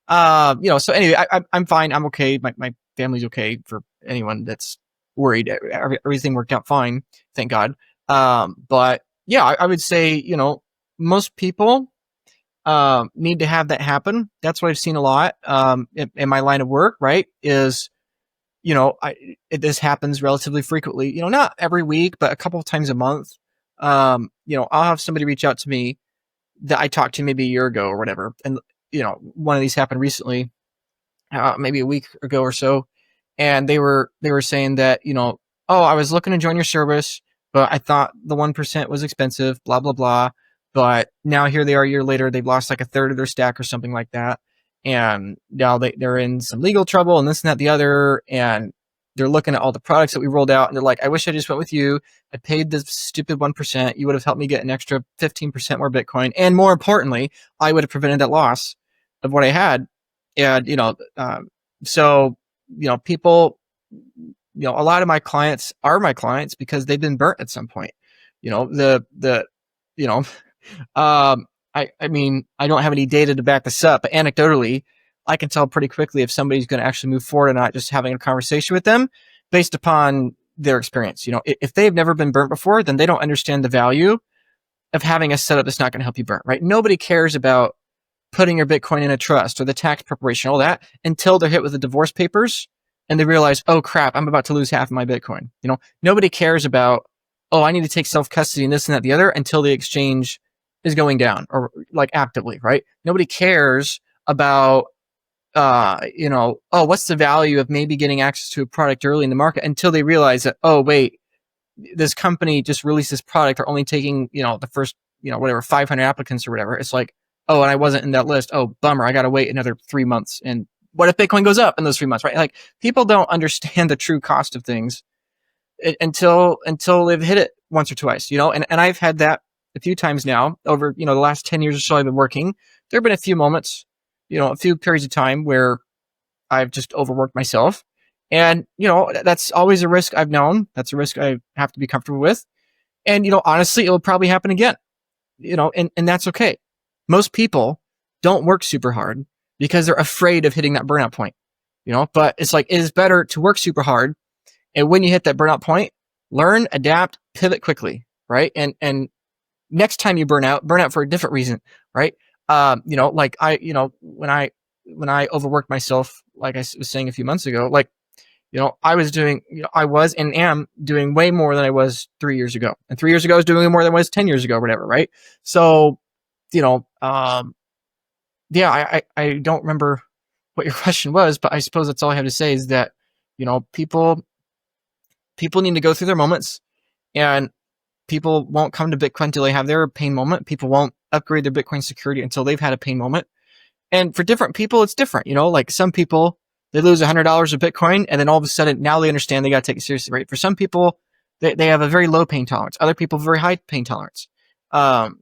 so anyway, I'm fine. I'm okay. My family's okay. For anyone that's worried, everything worked out fine, thank God. But yeah, I would say, most people need to have that happen. That's what I've seen a lot in my line of work, right? Is, this happens relatively frequently, not every week, but a couple of times a month. I'll have somebody reach out to me that I talked to maybe a year ago or whatever. And, one of these happened recently, maybe a week ago or so. And they were saying that, oh, I was looking to join your service, but I thought the 1% was expensive, blah, blah, blah. But now here they are a year later, they've lost like a third of their stack or something like that. And now they're in some legal trouble and this and that, the other. And they're looking at all the products that we rolled out, and they're like, I wish I just went with you. I paid the stupid 1%. You would have helped me get an extra 15% more Bitcoin. And more importantly, I would have prevented that loss of what I had. And, so, people, a lot of my clients are my clients because they've been burnt at some point. I mean, I don't have any data to back this up, but anecdotally, I can tell pretty quickly if somebody's going to actually move forward or not, just having a conversation with them based upon their experience. If they've never been burnt before, then they don't understand the value of having a setup that's not going to help you burn, right? Nobody cares about putting your Bitcoin in a trust or the tax preparation, all that, until they're hit with the divorce papers and they realize, oh crap, I'm about to lose half of my Bitcoin. Nobody cares about, oh, I need to take self-custody and this and that, the other, until the exchange is going down, or like actively, right? Nobody cares about, oh, what's the value of maybe getting access to a product early in the market, until they realize that, oh, wait, this company just released this product. They're only taking, the first, whatever, 500 applicants or whatever. It's like, Oh, and I wasn't in that list. Oh, bummer. I got to wait another 3 months. And what if Bitcoin goes up in those 3 months, right? Like, people don't understand the true cost of things until they've hit it once or twice, and I've had that a few times now over, the last 10 years or so I've been working. There have been a few moments, a few periods of time where I've just overworked myself. And, that's always a risk I've known. That's a risk I have to be comfortable with. And, honestly, it will probably happen again, and that's okay. Most people don't work super hard because they're afraid of hitting that burnout point, but it's like, it is better to work super hard. And when you hit that burnout point, learn, adapt, pivot quickly, right? And next time you burn out for a different reason, right? Like when I overworked myself, like I was saying a few months ago, like, I was doing, I was and am doing way more than I was 3 years ago. And 3 years ago, I was doing more than I was 10 years ago, or whatever, right? So, yeah, I don't remember what your question was, but I suppose that's all I have to say is that, people need to go through their moments, and people won't come to Bitcoin until they have their pain moment. People won't upgrade their Bitcoin security until they've had a pain moment. And for different people, it's different. Like some people, they lose $100 of Bitcoin, and then all of a sudden now they understand they got to take it seriously, right? For some people, they have a very low pain tolerance. Other people, very high pain tolerance. But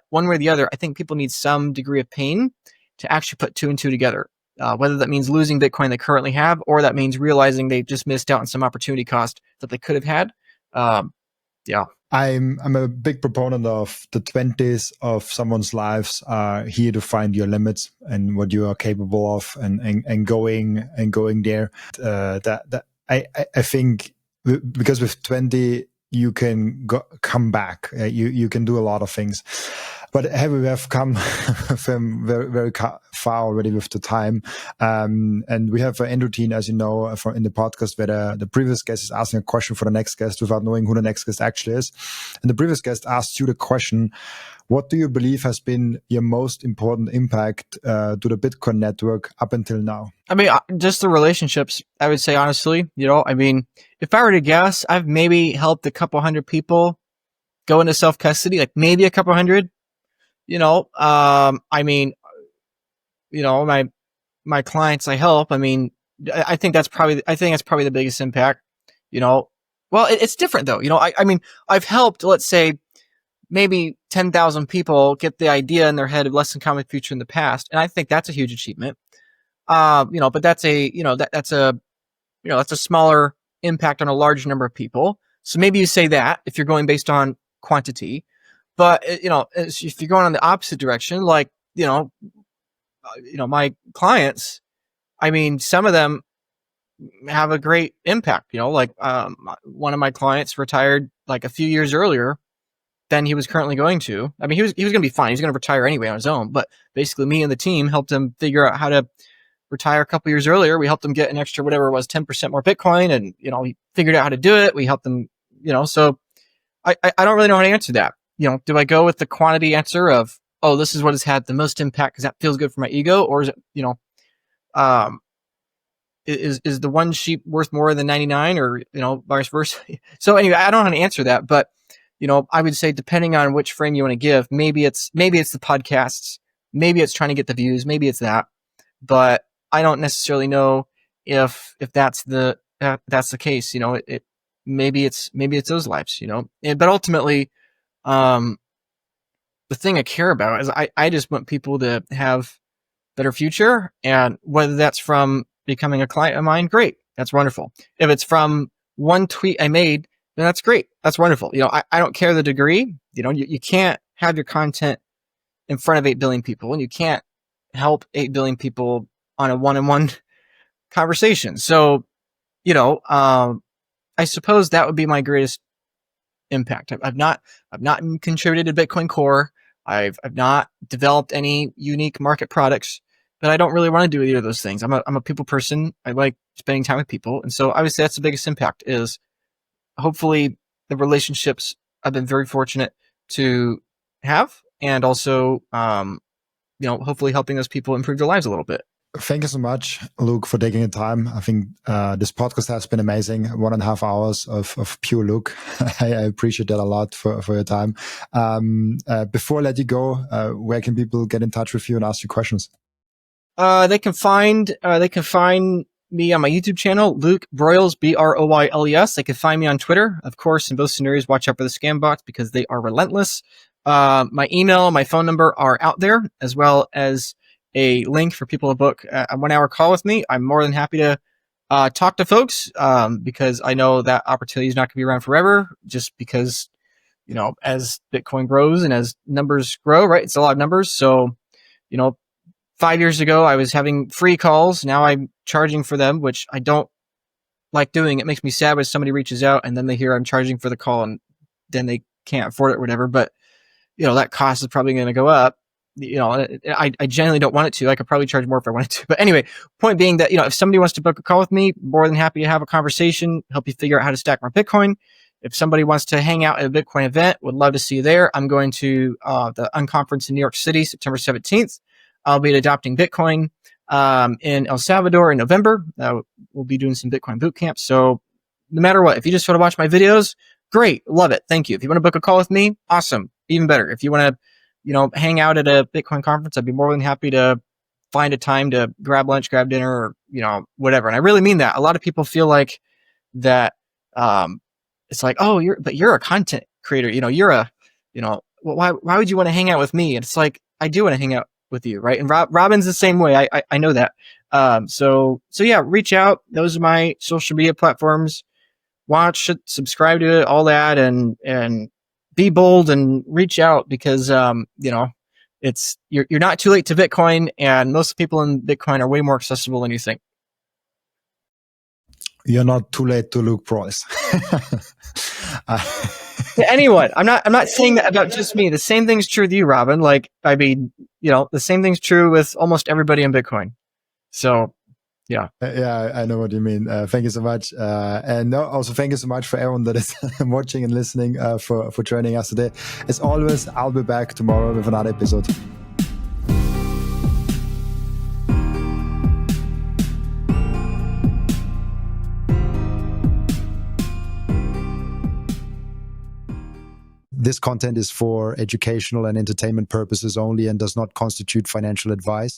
one way or the other, I think people need some degree of pain to actually put two and two together. Whether that means losing Bitcoin they currently have, or that means realizing they just missed out on some opportunity cost that they could have had. Yeah. I'm a big proponent of the 20s of someone's lives are here to find your limits and what you are capable of, and going there. I think because with 20 you can come back. You can do a lot of things. But we have come from very, very far already with the time. And we have an end routine, as you know, in the podcast, where the previous guest is asking a question for the next guest without knowing who the next guest actually is. And the previous guest asked you the question, what do you believe has been your most important impact to the Bitcoin network up until now? I mean, just the relationships, I would say, honestly. If I were to guess, I've maybe helped a couple hundred people go into self-custody, like maybe a couple hundred. My clients I help, I think that's probably the biggest impact. Well, it's different though. I've helped, let's say, maybe 10,000 people get the idea in their head of less than common future in the past, and I think that's a huge achievement. But that's that's a smaller impact on a large number of people. So maybe you say that if you're going based on quantity. But, if you're going in the opposite direction, like, my clients, some of them have a great impact, like, one of my clients retired like a few years earlier than he was currently going to. He was going to be fine. He's going to retire anyway on his own. But basically me and the team helped him figure out how to retire a couple years earlier. We helped him get an extra, whatever it was, 10% more Bitcoin. And, he figured out how to do it. We helped him, so I don't really know how to answer that. Do I go with the quantity answer of, oh, this is what has had the most impact because that feels good for my ego? Or is it, is the one sheep worth more than 99, or, vice versa? So anyway, I don't know how to answer that, but, I would say depending on which frame you want to give, maybe it's the podcasts, maybe it's trying to get the views, maybe it's that, but I don't necessarily know if that's the case. Maybe it's those lives, but ultimately, the thing I care about is I just want people to have better future, and whether that's from becoming a client of mine, great. That's wonderful. If it's from one tweet I made, then that's great. That's wonderful. I don't care the degree. You can't have your content in front of 8 billion people, and you can't help 8 billion people on a one-on-one conversation. So, I suppose that would be my greatest impact. I've not contributed to Bitcoin Core. I've not developed any unique market products, but I don't really want to do either of those things. I'm a people person. I like spending time with people. And so I would say that's the biggest impact, is hopefully the relationships I've been very fortunate to have, and also, hopefully helping those people improve their lives a little bit. Thank you so much, Luke, for taking the time. I think this podcast has been amazing. 1.5 hours of pure Luke. I appreciate that a lot for your time. Before I let you go, where can people get in touch with you and ask you questions? They can find me on my YouTube channel, Luke Broyles, Broyles. They can find me on Twitter. Of course, in both scenarios, watch out for the scam bots because they are relentless. My email, my phone number are out there, as well as a link for people to book a 1 hour call with me. I'm more than happy to talk to folks because I know that opportunity is not going to be around forever, just because, as Bitcoin grows and as numbers grow, right? It's a lot of numbers. So, 5 years ago, I was having free calls. Now I'm charging for them, which I don't like doing. It makes me sad when somebody reaches out and then they hear I'm charging for the call and then they can't afford it or whatever. But, that cost is probably going to go up. I generally don't want it to. I could probably charge more if I wanted to. But anyway, point being that, if somebody wants to book a call with me, more than happy to have a conversation, help you figure out how to stack more Bitcoin. If somebody wants to hang out at a Bitcoin event, would love to see you there. I'm going to the Unconference in New York City, September 17th. I'll be adopting Bitcoin in El Salvador in November. We'll be doing some Bitcoin boot camps. So no matter what, if you just want to watch my videos, great. Love it. Thank you. If you want to book a call with me, awesome. Even better. If you want to, hang out at a Bitcoin conference, I'd be more than happy to find a time to grab lunch, grab dinner, or, whatever. And I really mean that. A lot of people feel like that, it's like, oh, you're a content creator. Why would you want to hang out with me? And it's like, I do want to hang out with you. Right. And Robin's the same way. I know that. So yeah, reach out. Those are my social media platforms. Watch it, subscribe to it, all that, and be bold and reach out because, it's, you're not too late to Bitcoin, and most people in Bitcoin are way more accessible than you think. You're not too late to Luke Broyles. To anyone. I'm not saying that about just me. The same thing's true with you, Robin. Like, I mean, the same thing's true with almost everybody in Bitcoin. So, yeah. Yeah, I know what you mean. Thank you so much. And also thank you so much for everyone that is watching and listening for joining us today. As always, I'll be back tomorrow with another episode. This content is for educational and entertainment purposes only and does not constitute financial advice.